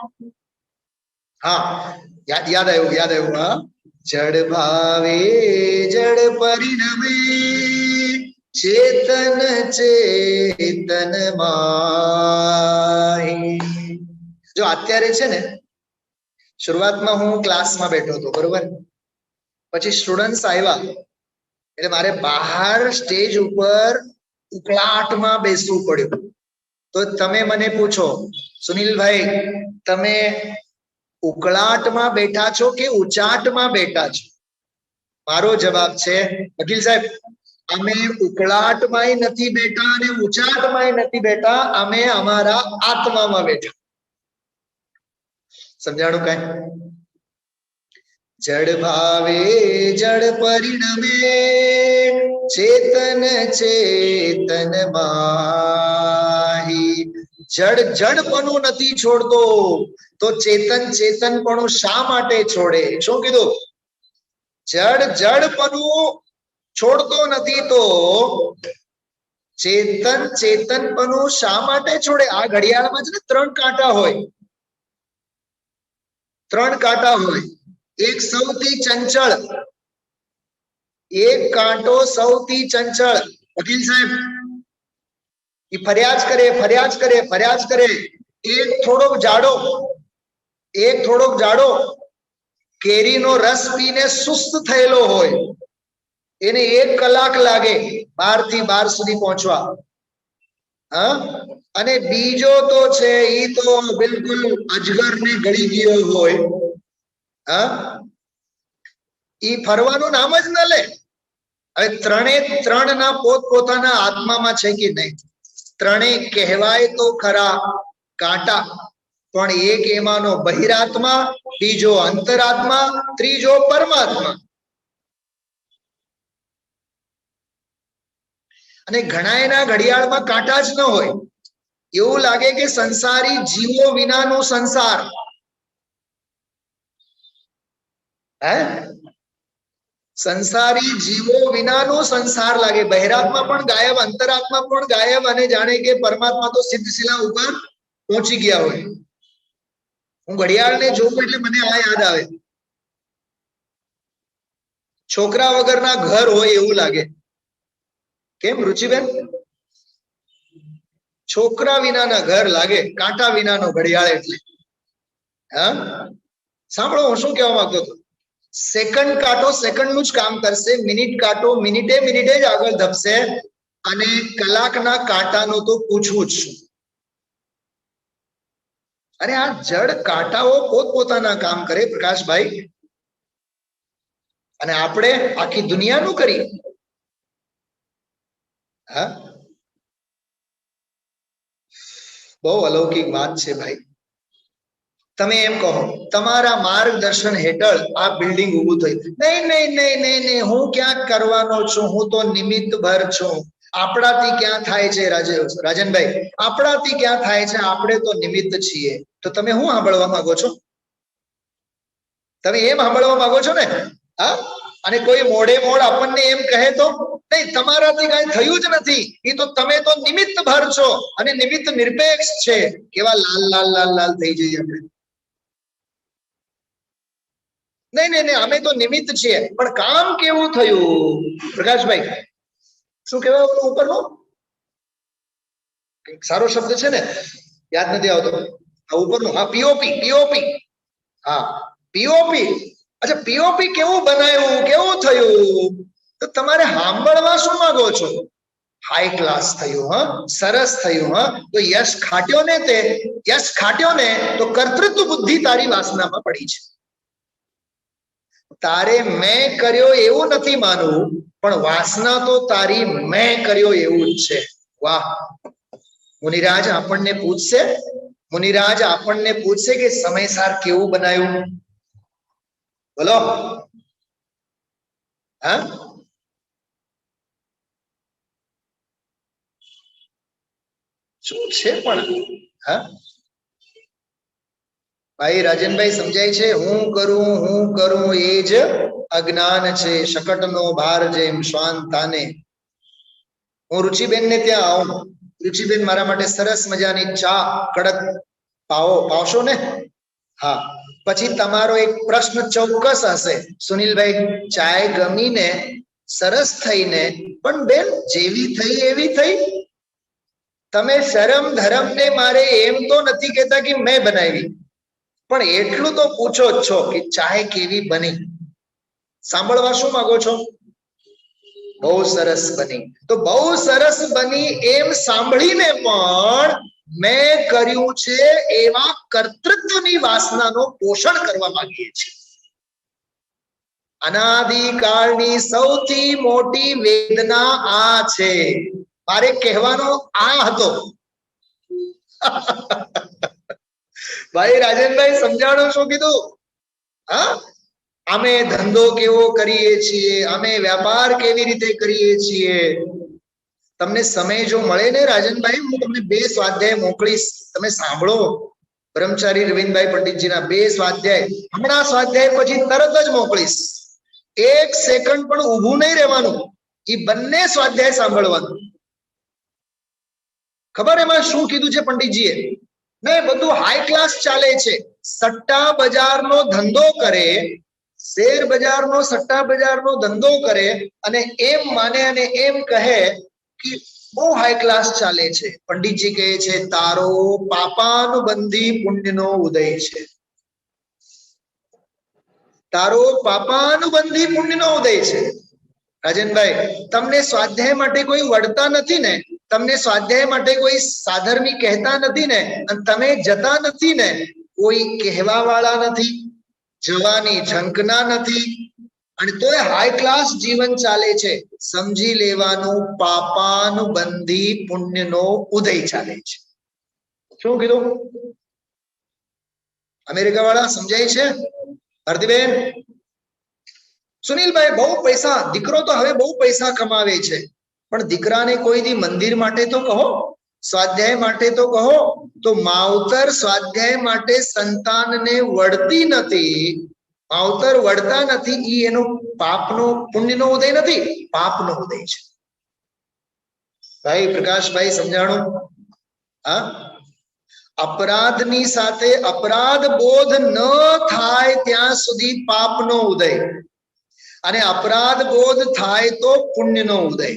હા, યાદ આવ્યું. હા, જડ ભાવે જડ પરિણમે, ચેતન ચેતન માહી. જો અત્યારે છે ને, શરૂઆતમાં હું ક્લાસમાં બેઠો હતો, બરોબર? પછી સ્ટુડન્ટ્સ આવ્યા એટલે મારે બહાર સ્ટેજ ઉપર ઉકળાટમાં બેસવું પડ્યું. તો તમે મને પૂછો, સુનિલભાઈ તમે ઉકળાટમાં બેઠા છો કે ઉચાટમાં બેઠા છો? મારો જવાબ છે, વકીલ સાહેબ, અમે ઉકળાટમાંય નથી બેઠા અને ઉચાટમાંય નથી બેઠા, અમે અમારા આત્મામાં બેઠા. સમજાણું કઈ? જડ ભાવે જડ પરિણમે, ચેતન ચેતન માહી. જડ જડપણું નથી છોડતો તો ચેતન ચેતનપણું શા માટે છોડે? શું કીધું? જડ જડપણું છોડતો નથી તો ચેતન ચેતનપણું શા માટે છોડે? આ ઘડિયાળમાં છે ને 3 કાંટા હોય. 3 કાંટા હોય. એક સૌથી ચંચળ, એક કાંટો સૌથી ચંચળ. વકીલ સાહેબ એ ફરિયાદ કરે. એક થોડોક જાડો કેરીનો રસ પીને સુસ્ત થયેલો હોય, એને 1 કલાક લાગે 12 થી 12 સુધી પહોંચવા. હા, અને બીજો તો છે એ તો બિલકુલ અજગરને ગળી ગયો હોય. હા, ઈ ફરવાનું નામ જ ન લે. હવે 3 ના પોતપોતાના આત્મામાં છે કે નહીં? 3 કહેવાય તો ખરા કાંટા, પણ એક એમાંનો બહિરાત્મા, બીજો અંતરાત્મા, ત્રીજો પરમાત્મા. અને ઘણા એના ઘડિયાળમાં કાંટા જ ન હોય. એવું લાગે કે સંસારી જીવો વિનાનો સંસાર. હે, સંસારી જીવો વિનાનો સંસાર લાગે. બહિરાત્મા પણ ગાયબ, અંતરાત્મા પણ ગાયબ, અને જાણે કે પરમાત્મા તો સિદ્ધશિલા ઉપર પહોંચી ગયા હોય. હું ઘડિયાળને જોઉં એટલે મને આ યાદ આવે, છોકરા વગરના ઘર હોય એવું લાગે. કેમ રુચિબેન? છોકરા વિનાના ઘર લાગે, કાંટા વિનાનો ઘડિયાળ એટલે. હા, સાંભળો હું શું કહેવા માંગતો હતો. સેકન્ડ કાંટો સેકન્ડનું જ કામ કરશે, મિનિટ કાંટો મિનિટે જ આગળ ધપશે, અને કલાકના કાંટાનું તો પૂછવું જ શું. અરે આ જડ કાંટાઓ પોતપોતાના કામ કરે પ્રકાશભાઈ, અને આપણે આખી દુનિયાનું કરીએ. હા, બહુ અલૌકિક વાત છે ભાઈ. તમે એમ કહો તમારા માર્ગદર્શન હેઠળ આ બિલ્ડિંગ ઊભું થયું. નહીં, હું ક્યાંક કરવાનો છું, હું તો નિમિત્ત ભર છું. આપણાથી ક્યાં થાય છે રાજનભાઈ? આપણાથી ક્યાં થાય છે? આપણે તો નિમિત્ત છીએ. તો તમે શું સાંભળવા માંગો છો? તમે એમ સાંભળવા માંગો છો ને? હા, અને કોઈ મોઢે મોઢ આપણને એમ કહે તો નહીં, તમારાથી કઈ થયું જ નથી, એ તો તમે તો નિમિત્ત ભર છો, અને નિમિત્ત નિરપેક્ષ છે. કેવા લાલ લાલ લાલ લાલ થઈ જઈએ આપણે. નહીં નહીં નહીં, અમે તો નિમિત્ત છીએ, પણ કામ કેવું થયું પ્રકાશભાઈ? શું કહેવાય ઉપરનું? સારો શબ્દ છે ને, યાદ નથી આવતો. ઉપરનું, હા, પીઓપી. પીઓપી, હા, પીઓપી. અચ્છા, પીઓપી કેવું બનાવ્યું, કેવું થયું? તો તમારે સાંભળવા શું માંગો છો? હાઈ ક્લાસ થયું, હા, સરસ થયું, હા. તો યશ ખાટ્યો ને, તે યશ ખાટ્યો ને, તો કર્તૃત્વ બુદ્ધિ તારી વાસનામાં પડી છે. તારે મેં કર્યો એવું નથી માનવું, પણ વાસના તો તારી મેં કર્યો એવું જ છે. વાહ! મુનિરાજ આપણને પૂછશે, મુનિરાજ આપણને પૂછશે કે સમયસાર કેવું બનાવ્યું? બોલો. હા, શું છે પણ? હા ભાઈ રાજનભાઈ, સમજાય છે? હું કરું એ જ અજ્ઞાન છે. શકટનો ભાર જેમ શ્વાન તાને. હું રુચિબેન ને ત્યાં આવું. રુચિબેન મારા માટે સરસ મજાની ચા કડક પાવશો ને? હા. પછી તમારો એક પ્રશ્ન ચોક્કસ હશે, સુનિલભાઈ, ચાય ગમીને સરસ થઈને, પણ બેન જેવી થઈ એવી થઈ. તમે શરમ ધરમ ને મારે એમ તો નથી કહેતા કે મેં બનાવી, પણ એટલું તો પૂછો જ છો કે ચાય કેવી બની. સાંભળવા શું માંગો છો? બહુ સરસ બની. તો બહુ સરસ બની એમ સાંભળીને પણ મેં કર્યું છે એવા કર્તૃત્વની વાસનાનો પોષણ કરવા માંગીએ છીએ. અનાદિકાળની સૌથી મોટી વેદના આ છે. મારે કહેવાનો આ હતો. ભાઈ રાજનભાઈ, સમજાણો શું કીધું? હા, અમે ધંધો કેવો કરીએ છીએ, અમે વ્યાપાર કેવી રીતે કરીએ છીએ. તમને સમય જો મળે ને રાજનભાઈ, હું તમને 2 સ્વાધ્યાય મોકલીશ, તમે સાંભળો. બ્રહ્મચારી રવિન્દ્રભાઈ પંડિતજીના 2 સ્વાધ્યાય હમણાં સ્વાધ્યાય પછી તરત જ મોકલીશ. 1 સેકન્ડ પણ ઊભું નહીં રહેવાનું, એ બંને સ્વાધ્યાય સાંભળવાનું. ખબર એમાં શું કીધું છે પંડિતજીએ? નહીં, બધું હાઈ ક્લાસ ચાલે છે. સટ્ટા બજારનો ધંધો કરે, શેર બજારનો સટ્ટા બજારનો ધંધો કરે, અને એમ માને અને એમ કહે કે બહુ હાઈ ક્લાસ ચાલે છે. પંડિતજી કહે છે, તારો પાપાનુબંધી પુણ્યનો ઉદય છે. તારો પાપાનુબંધી પુણ્યનો ઉદય છે. રાજનભાઈ, તમને સ્વાધ્યાય માટે કોઈ વળતા નથી ને, તમને સ્વાધ્યાય માટે કોઈ સાધર્મી કહેતા નથી ને, અને તમે જતા નથી ને, કોઈ કહેવા વાળા નથી, જવાની ઝંકના નથી, અને તોય હાઈ ક્લાસ જીવન ચાલે છે. સમજી લેવાનું, પાપાનુબંધી પુણ્યનો ઉદય ચાલે છે. શું કીધું? અમેરિકા વાળા સમજાય છે? ભારતીબેન, સુનિલભાઈ, બહુ પૈસા, દીકરો તો હવે બહુ પૈસા કમાવે છે, પણ દીકરાને કોઈ દી મંદિર માટે તો કહો, સ્વાધ્યાય માટે તો કહો. તો માવતર સ્વાધ્યાય માટે સંતાનને વળતી નથી, માવતર વળતા નથી, ઈ એનો પાપનો પુણ્યનો ઉદય નથી, પાપનો ઉદય છે. ભાઈ પ્રકાશભાઈ, સમજાણું? હા, અપરાધની સાથે અપરાધ બોધ ન થાય ત્યાં સુધી પાપનો ઉદય, અને અપરાધ બોધ થાય તો પુણ્યનો ઉદય.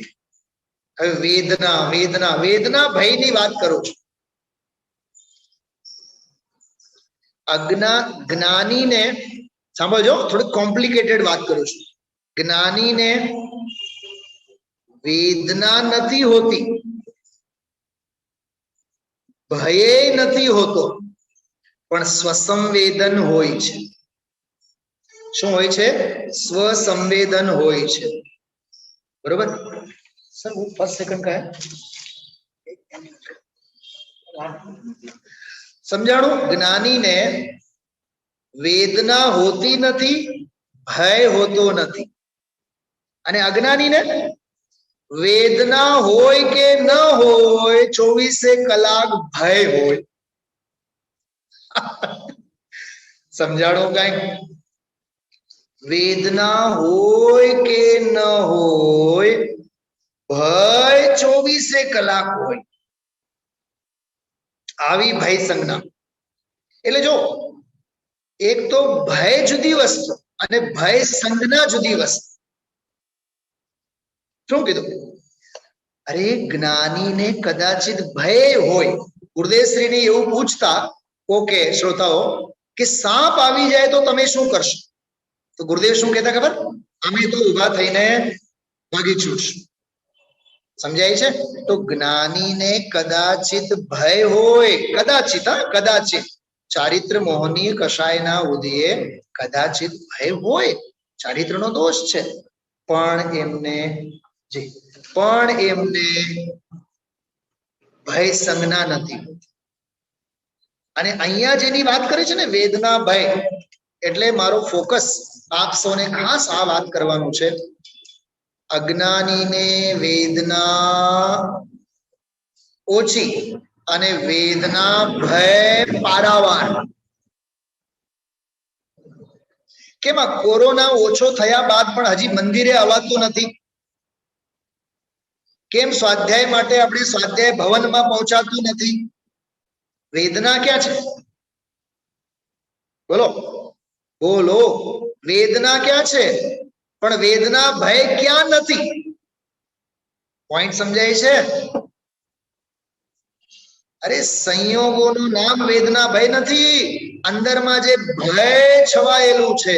હવે વેદના, વેદના, વેદના ભયની વાત કરું છું. જ્ઞાનીને સાંભળજો, થોડી કોમ્પ્લિકેટેડ વાત કરું છું. જ્ઞાનીને વેદના નથી હોતી, ભય નથી હોતો, પણ સ્વસંવેદન હોય છે. શું હોય છે? સ્વસંવેદન હોય છે. બરોબર સર? वो 1 सेकंड का है, સમજાણું? જ્ઞાનીને વેદના હોતી નથી, ભય હોતો નથી, અને અજ્ઞાનીને વેદના હોય કે ન હોય 24 કલાક ભય હોય. સમજાણો કઈ? વેદના હોય કે ન હોય ભય 24 કલાક હોય. આવી ભય સંજ્ઞા. એટલે જો એક તો ભય જુદી વસ્તુ અને ભય સંજ્ઞા જુદી વસ્તુ. શું કીધું? અરે જ્ઞાનીને કદાચિત ભય હોય. ગુરુદેવશ્રીને એવું પૂછતા ઓકે શ્રોતાઓ કે સાપ આવી જાય તો તમે શું કરશો? તો ગુરુદેવ શું કહેતા ખબર? અમે તો ઊભા થઈને ભાગી છૂટશું. સમજાય છે? તો જ્ઞાનીને કદાચિત ભય હોય, કદાચિત કદાચિત ચારિત્ર મોહની કષાયના ઉદયે કદાચિત ભય હોય. ચારિત્રનો દોષ છે, પણ એમને ભય સંજ્ઞા નથી. અને અહીંયા જેની વાત કરે છે ને વેદના ભય, એટલે મારો ફોકસ આપ સૌને ખાસ આ વાત કરવાનું છે. અજ્ઞાનીને વેદના ઓછી અને વેદના ભય પારાવાર. કેમ આ કોરોના ઓછો થયા બાદ પણ હજી મંદિરે અવાતું નથી? કેમ સ્વાધ્યાય માટે આપણે સ્વાધ્યાય ભવનમાં પહોંચાતું નથી? વેદના ક્યાં છે? બોલો બોલો, વેદના ક્યાં છે? પણ વેદના ભય ક્યાં નથી? પોઈન્ટ સમજાય છે? અરે સંયોગોનું નામ વેદના ભય નથી. અંદરમાં જે ભય છવાયેલું છે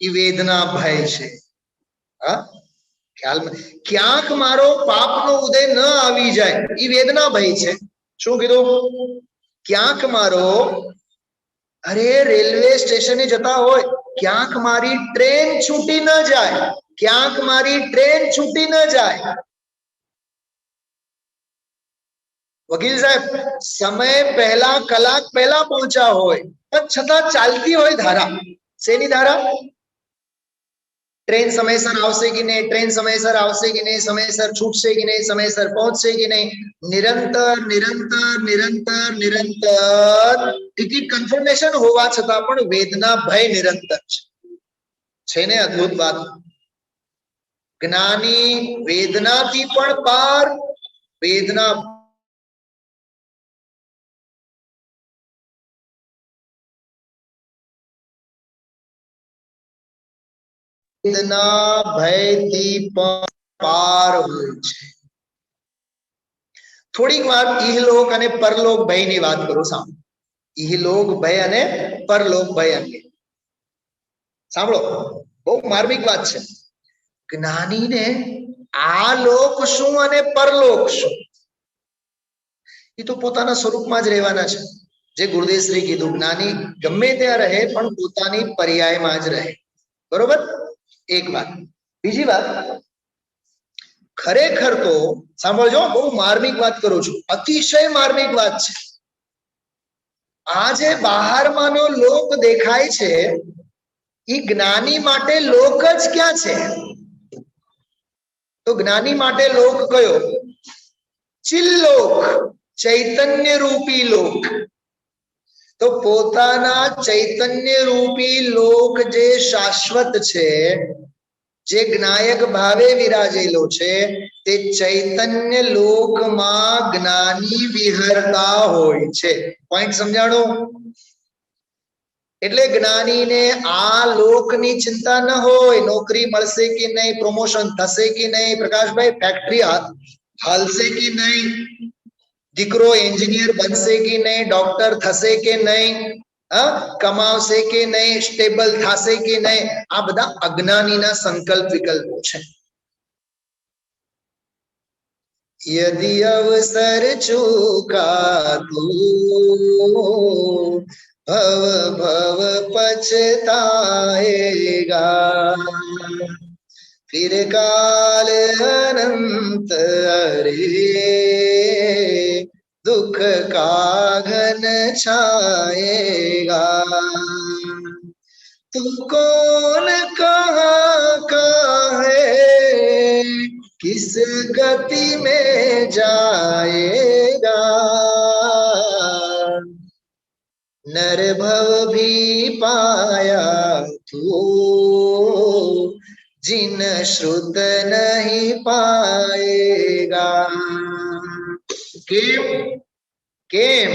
એ વેદના ભય છે. હા, ખ્યાલ? ક્યાંક મારો પાપનો ઉદય ન આવી જાય એ વેદના ભય છે. શું કીધું? ક્યાંક મારો, અરે રેલવે સ્ટેશને જતા હોય, ક્યાંક મારી ટ્રેન છૂટી ન જાય, ક્યાંક મારી ટ્રેન છૂટી ન જાય. વકીલ સાહેબ સમય પહેલા, કલાક પહેલા પહોંચ્યા હોય, પણ છતાં ચાલતી હોય ધારા. શેની ધારા? ટ્રેન સમયસર આવશે કે નહીં, ટ્રેન સમયસર આવશે કે નહીં, સમયસર છૂટશે કે નહીં, સમયસર પહોંચશે કે નહીં. નિરંતર નિરંતર નિરંતર નિરંતર ટિકિટ કન્ફર્મેશન હોવા છતાં પણ વેદના ભય નિરંતર છે ને? અદ્ભુત વાત. જ્ઞાની વેદનાથી પણ પાર, વેદના ભયથી પણ પાર હોય છે. થોડીક વાર ઇહલોક અને પરલોક ભયની વાત કરું. સાંભળો, ઇહલોક ભય અને પરલોક ભય અંગે સાંભળો. બહુ માર્મિક વાત છે. જ્ઞાનીને આ લોક શું અને પરલોક શું એ તો પોતાના સ્વરૂપમાં જ રહેવાના છે. જે ગુરુદેવશ્રી કીધું, જ્ઞાની ગમે ત્યાં રહે પણ પોતાની પર્યાયમાં જ રહે. બરોબર? એક વાત. બીજી વાત, ખરેખર તો સાંભળજો, બહુ માર્મિક વાત કરું છું, અતિશય માર્મિક વાત છે. આ જે બહારમાંનો લોક દેખાય છે એ જ્ઞાની માટે લોક જ ક્યાં છે? તો જ્ઞાની માટે લોક કયો? ચિલ્લોક, ચૈતન્ય રૂપી લોક. તો પોતાના ચૈતન્ય રૂપી લોક જે શાશ્વત છે, જે જ્ઞાયક ભાવે વિરાજેલો છે, તે ચૈતન્ય લોકમાં જ્ઞાની વિહરતા હોય છે. પોઈન્ટ સમજાણો? એટલે જ્ઞાનીને આ લોકની ચિંતા ન હોય. નોકરી મળશે કે નહીં, પ્રમોશન થશે કે નહીં, પ્રકાશભાઈ ફેક્ટરી હાલશે કે નહીં, દીકરો એન્જિનિયર બનશે કે નહીં, ડોક્ટર થશે કે નહીં, કમાવશે કે નહીં, સ્ટેબલ થશે કે નહીં, આ બધા અજ્ઞાનીના સંકલ્પ વિકલ્પો છે. યદિ અવસર ચૂકા તું ભવ ભવ પછતાએગા, फिर काल अनंत अरे दुख का घन छाएगा. तू कौन कहाँ का है किस गति में जाएगा, नर भव भी पाया तू, जिन श्रुत नहीं पाएगा। કેમ કેમ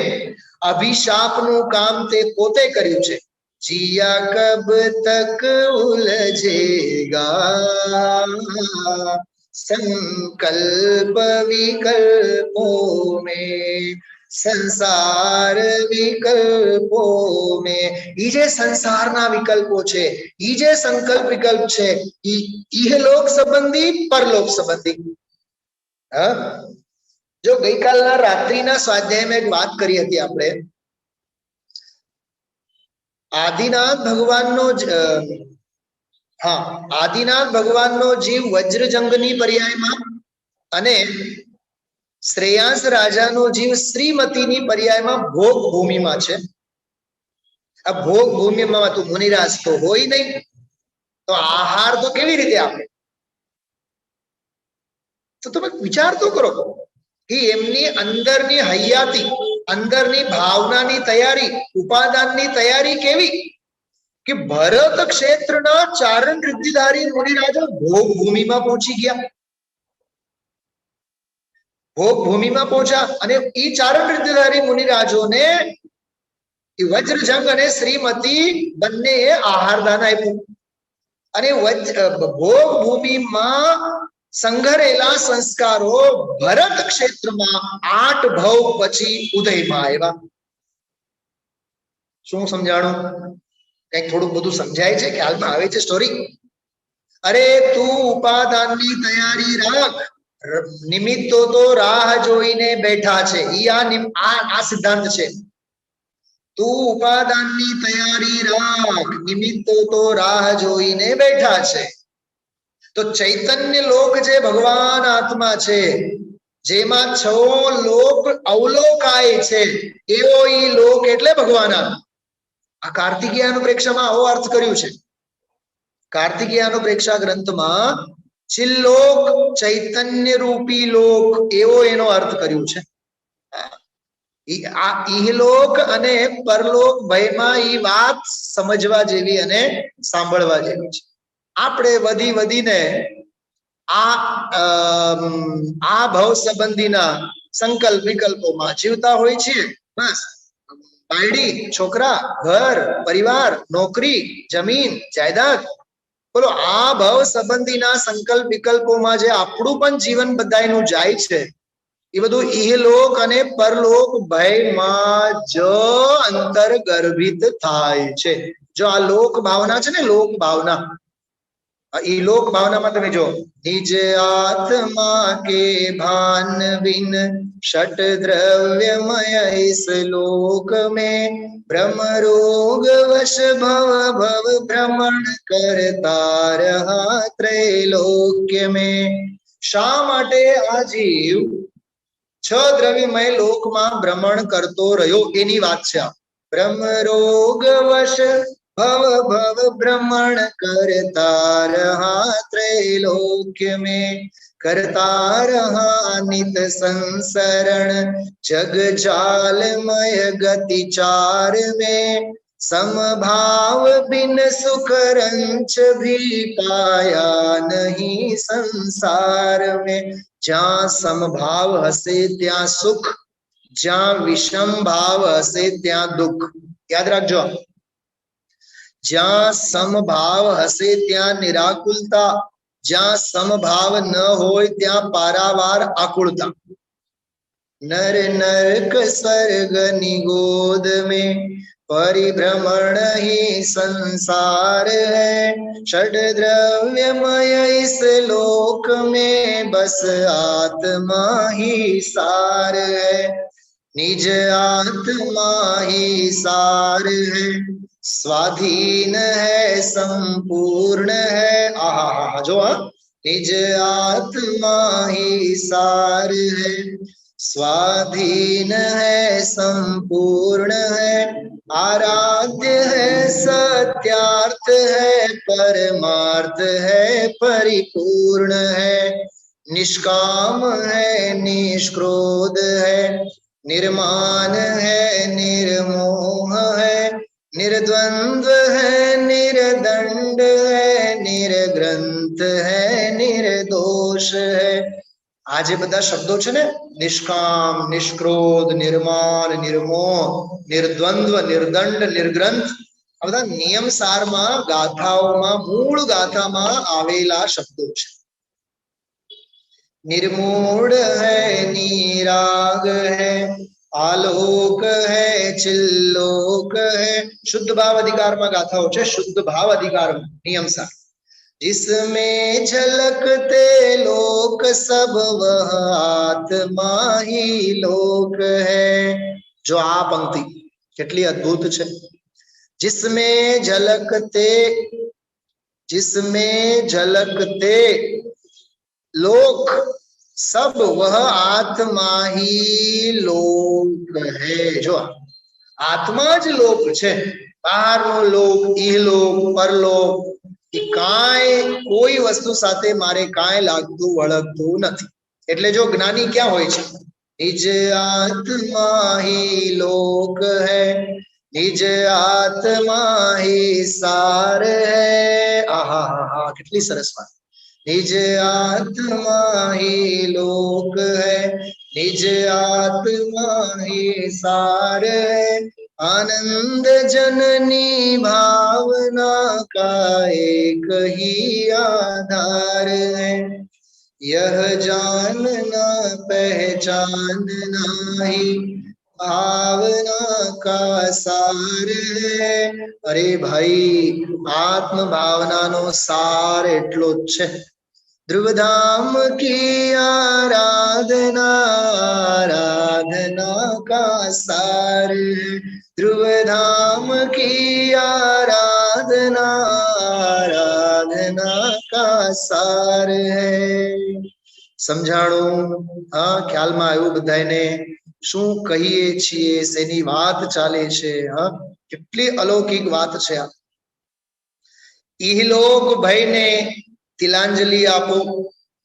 અભિશાપનું કામ તે પોતે કર્યું છે। जिया कब तक उलझेगा, संकल्प विकल्पों में, સંસાર વિકલ્પો મે। ઈ જે સંસારના વિકલ્પો છે, ઈ જે સંકલ્પ વિકલ્પ છે, ઇહલોક સંબંધી પરલોક સંબંધી। હા, જો ગઈકાલના રાત્રિના સ્વાધ્યાયમાં એક વાત કરી હતી આપણે, આદિનાથ ભગવાનનો આદિનાથ ભગવાનનો જીવ વજ્રજંગની પર્યાયમાં અને શ્રેયાંસ રાજાનો જીવ શ્રીમતીની પર્યાયમાં ભોગ ભૂમિમાં છે। આ ભોગ ભૂમિમાં તો મુનિરાજ તો હોય નહીં, તો આહાર તો કેવી રીતે આપે? તો તમે વિચાર તો કરો કે એમની અંદરની હૈયાતી, અંદરની ભાવનાની તૈયારી, ઉપાદાનની તૈયારી કેવી કે ભરત ક્ષેત્રના ચારણ રિદ્ધિધારી મુનિરાજો ભોગ ભૂમિમાં પહોંચી ગયા। ભોગ ભૂમિમાં પહોંચ્યા અને એ ચારણ રિદ્ધિધારી મુનિરાજોને વજ્રજંગ અને શ્રીમતી બંનેએ આહારદાન આપ્યું અને ભોગ ભૂમિમાં સંઘરેલા સંસ્કારો ભરત ક્ષેત્રમાં 8 ભવ પછી ઉદયમાં આવ્યા। શું સમજાણું? કઈક થોડું બધું સમજાય છે, ખ્યાલમાં આવે છે સ્ટોરી? અરે તું ઉપાદાનની તૈયારી રાખ, નિમિત્તો તો રાહ જોઈને બેઠા છે। આ સિદ્ધાંત છે। તું ઉપાદાનની તૈયારી રાખ, નિમિત્તો તો રાહ જોઈને બેઠા છે। તો ચૈતન્ય લોક જે ભગવાન આત્મા છે, જેમાં 6 લોક અવલોકાય છે, એવો ઈ લોક એટલે ભગવાન આત્મા। આ કાર્તિકેયાનુપ્રેક્ષામાં આવો અર્થ કર્યું છે। કાર્તિકેયાનુપ્રેક્ષા ગ્રંથમાં ચિલ્લોક, ચૈતન્ય રૂપી લોક, એવો એનો અર્થ કર્યું છે। આ ઇહલોક અને પરલોક ભયમાં ઈ વાત સમજવા જેવી અને સાંભળવા જેવી છે। આપણે વધી વધીને આ ભવ સંબંધીના સંકલ્પ વિકલ્પોમાં જીવતા હોય છીએ। બસ બાયડી, છોકરા, ઘર, પરિવાર, નોકરી, જમીન, જાયદાદ, બોલો આ ભવ સંબંધીના સંકલ્પ વિકલ્પોમાં જે આપણું પણ જીવન બધાયનું જાય છે, એ બધું ઇહલોક અને પરલોક ભયમાં જ અંતર ગર્ભિત થાય છે। જો આ લોક ભાવના છે ને, લોક ભાવના, ई लोक भावना में તમે જો, निज आत्मा के भान बिन षट द्रव्यमय इस लोक में भ्रम रोग वश भव भव भ्रमण करता रहा त्रैलोक्य में। શા માટે આ જીવ 6 દ્રવ્યમય લોકમાં ભ્રમણ કરતો રહ્યો એની વાત છે। ભ્રમ રોગ વશ भव भव भ्रमण करता रहा त्रैलोक्य में, करता रहा नित संसरण जग जालमय गति चार में। समभाव बिन सुख रंच भी पाया नहीं संसार में। જ્યાં સમભાવ હશે ત્યાં સુખ, જ્યાં વિષમ ભાવ હશે ત્યાં દુઃખ। યાદ રાખજો, જ્યાં સમભાવ હશે ત્યાં નિરાકુલતા, જ્યાં સમભાવ ન હોય ત્યાં પારાવાર આકુળતા। नर नरक स्वर्ग निगोद में परिभ्रमण ही संसार है। षड द्रव्यमय इस लोक में बस आत्मा ही सार है। निज आत्मा ही सार है, स्वाधीन है संपूर्ण है। आहा, जो निज आत्मा ही सार है, स्वाधीन है संपूर्ण है। आराध्य है, सत्यार्थ है, परमार्थ है, परिपूर्ण है। निष्काम है, निष्क्रोध है, निर्माण है, निर्मोह है, निर्द्वंद्व है, निर्दंड है, निर्ग्रंथ है, निर्दोष है। આ જે બધા શબ્દો છે ને, નિષ્કામ, નિષ્ક્રોધ, નિર્માણ, નિર્મોહ, નિર્દ્વંદ્વ, નિર્દંડ, નિર્ગ્રંથ, આ બધા નિયમ સારમાં, ગાથાઓમાં, મૂળ ગાથામાં આવેલા શબ્દો છે. निर्मूढ़ है, निराग है, आलोक है, चिल्लोक है. शुद्ध भाव अधिकार में गाथाओ छे. शुद्ध भाव अधिकार में नियम सार. जिसमें झलकते लोक सब वह आत्मा ही लोक है. जो आ पंक्ति કેટલી અદ્ભુત છે. जिसमें झलकते लोक सब वह आत्मा ही लोक है. जो आत्मा ज लोक छे. બહારનો લોક, ઇહલોક, પરલોક, કાંઈ કોઈ વસ્તુ સાથે મારે કાંઈ લાગતું વળગતું નથી. એટલે જો જ્ઞાની ક્યાં હોય છે? નિજ આત્મા ही लोक है, निज आत्मा ही सार है. आहा हा हा, કેટલી સરસ વાત. निज आत्मा ही लोक है, निज आत्मा ही सार है. आनंद जननी भावना का एक ही आधार है. यह जानना पहचानना ही भावना का सार है. अरे भाई, आत्म भावना नो सार एटलो ज छे. ध्रुवधाम की आराधना, आराधना का सार है. ध्रुवधाम की आराधना, आराधना का सार है. समझाणु? हाँ, ख्याल में आव्युं बधाने? શું કહીએ છીએ, શેની વાત ચાલે છે? હા, કેટલી અલૌકિક વાત છે આ. ઇહલોક ભયને તિલાંજલિ આપો,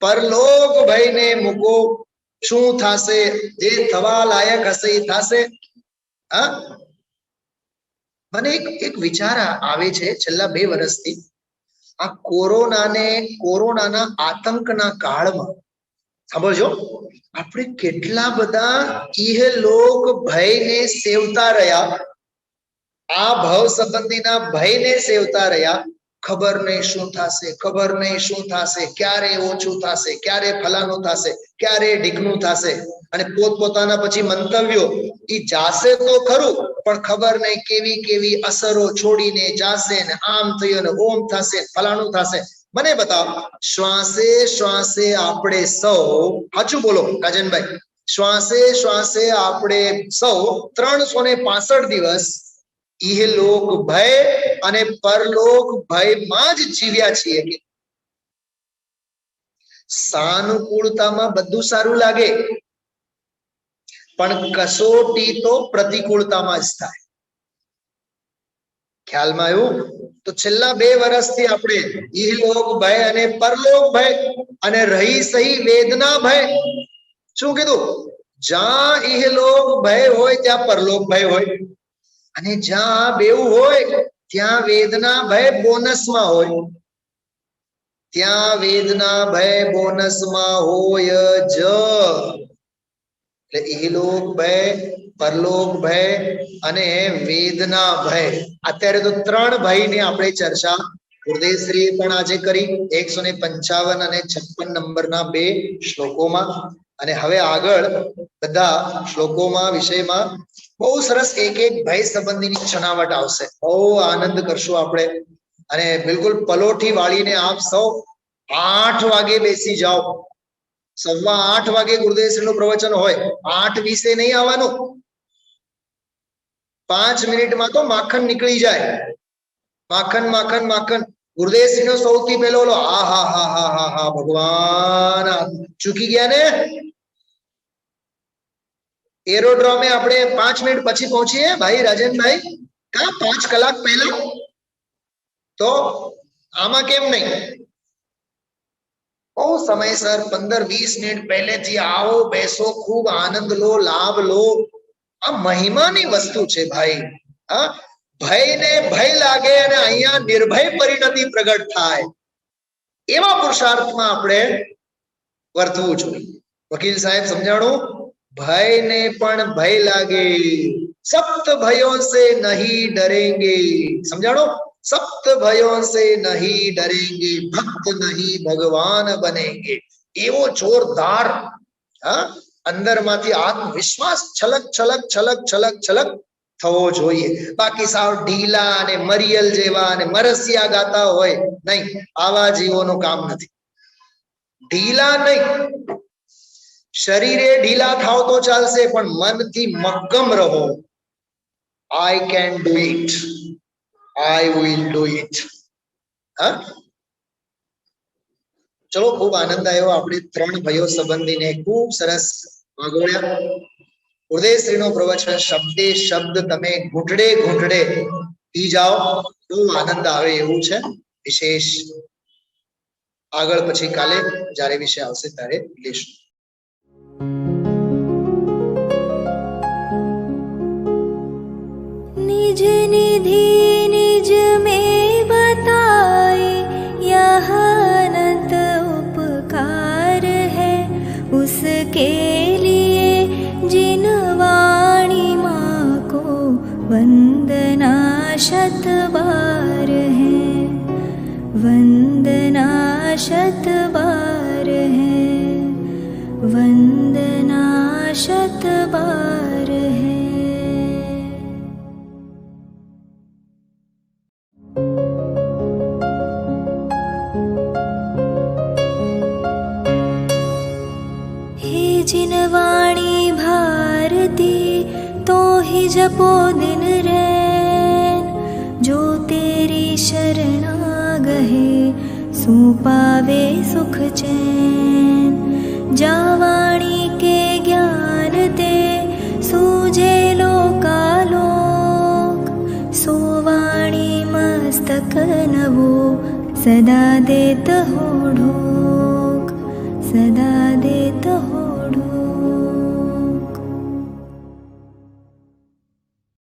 પરલોક ભયને મૂકો. શું થાશે? જે થવા લાયક હશે એ થાશે. હા, મને એક વિચાર આવે છે છેલ્લા 2 વર્ષથી. આ કોરોનાના આતંકના કાળમાં સાંભળજો, આપણે કેટલા બધા ઇહલોક ભયને સેવતા રહ્યા, આ ભવ સંબંધીના ભયને સેવતા રહ્યા. ખબર નહીં શું થશે, ખબર નહીં શું થશે, ક્યારે ઓછું થશે, ક્યારે ફલાણું થશે, ક્યારે ઢીકણું થશે. અને પોતપોતાના પછી મંતવ્યો ઈ જાશે તો ખરું, પણ ખબર નહીં કેવી કેવી અસરો છોડીને જાશે ને આમ થયું ને ઓમ થશે, ફલાણું થશે. મને બતાવો, શ્વાસે શ્વાસે આપણે સૌ, સાચું બોલો રાજનભાઈ, શ્વાસે શ્વાસે આપણે સૌ 365 દિવસ ઇહલોક ભય અને પરલોક ભયમાં જ જીવ્યા છીએ. કે સાનુકૂળતામાં બધું સારું લાગે, પણ કસોટી તો પ્રતિકૂળતામાં જ થાય. ખ્યાલમાં આવ્યું? તો છેલ્લા 2 વર્ષથી આપણે ઇહલોક ભય અને પરલોક ભય અને રહી સહી વેદના ભય. શું કીધું? જ્યાં ઇહલોક ભય હોય ત્યાં પરલોક ભય હોય, અને જ્યાં બેવું હોય ત્યાં વેદના ભય બોનસમાં હોય. ત્યાં વેદના ભય બોનસમાં હોય જ. એટલે ઇહલોક ભય, પરલોક ભય અને વેદના ભય. અત્યારે તો 3 ભયની આપણે ચર્ચા ગુરુદેવશ્રીએ પણ આજે કરી 155 અને 56 નંબરના 2 શ્લોકોમાં. અને હવે આગળ બધા શ્લોકોમાં વિષયમાં બહુ સરસ એક ભય સંબંધીની છણાવટ આવશે. બહુ આનંદ કરશું આપણે. અને બિલકુલ પલોઠી વાળીને આપ સૌ 8 વાગે બેસી જાઓ. 8:15 વાગે ગુરુદેવશ્રીનું પ્રવચન હોય. 8:20 નહીં આવવાનું. 5 મિનિટમાં તો માખણ નીકળી જાય. માખણ માખણ માખણ. ગુરુદેવશ્રીનો સૌથી પહેલો આ હા હા હા હા હા ભગવાન, ચૂકી ગયા ને. એરોડ્રોમે આપણે 5 મિનિટ પછી પહોંચીએ ભાઈ રાજનભાઈ, કા 5 કલાક પહેલા. તો આમાં કેમ નહીં? બહુ સમયસર 15-20 મિનિટ પહેલેથી આવો, બેસો, ખૂબ આનંદ લો, લાભ લો. આ મહિમાની વસ્તુ છે ભાઈ. હા, ભયને ભય લાગે અને અહીંયા નિર્ભય પરિણતિ પ્રગટ થાય, એવા પુરુષાર્થમાં આપણે વર્તવું જોઈએ. વકીલ સાહેબ સમજાણું, ભયને પણ ભય લાગે, સપ્ત ભયો સે નહીં ડરેંગે. સમજાણો, સપ્ત ભયો સે નહીં ડરેંગે, ભક્ત નહીં ભગવાન બનેંગે. એવો જોરદાર અંદરમાંથી આત્મવિશ્વાસ છલક છલક છલક છલક છલક થવો જોઈએ. બાકી સાવ ઢીલા અને મરિયલ જેવા અને મરસિયા ગાતા હોય નહીં, આવા જીવોનું કામ નથી. ઢીલા નહીં, શરીરે ઢીલા થાવ તો ચાલશે, પણ મનથી મક્કમ રહો. I can do it, I will do it. હા, ચલો, ખૂબ આનંદ આવ્યો. આપણે 3 ભયો સંબંધીને ખૂબ સરસ વાગોળ્યા. ઉદયશ્રીનો પ્રવચન શબ્દે શબ્દ તમે ઘૂંટડે ઘૂંટડે પી જાઓ, બહુ આનંદ આવે એવું છે. વિશેષ આગળ પછી કાલે જ્યારે વિષય આવશે ત્યારે લેશું. निज निधि निज में बताए, यह अनंत उपकार है उसके लिए जिन वाणी माँ को वंदना शत बार है, वंदना शत बार है, वंदना शत बार है. जिन वाणी भारती तो ही जपो दिन रैन, जो तेरी शरणा गहे सो पावे सुख चैन. जा वाणी के ज्ञान ते सूझे लोकालोक, सो वाणी मस्तक नवो सदा देत हो ढोक, सदा देत हो ढोक.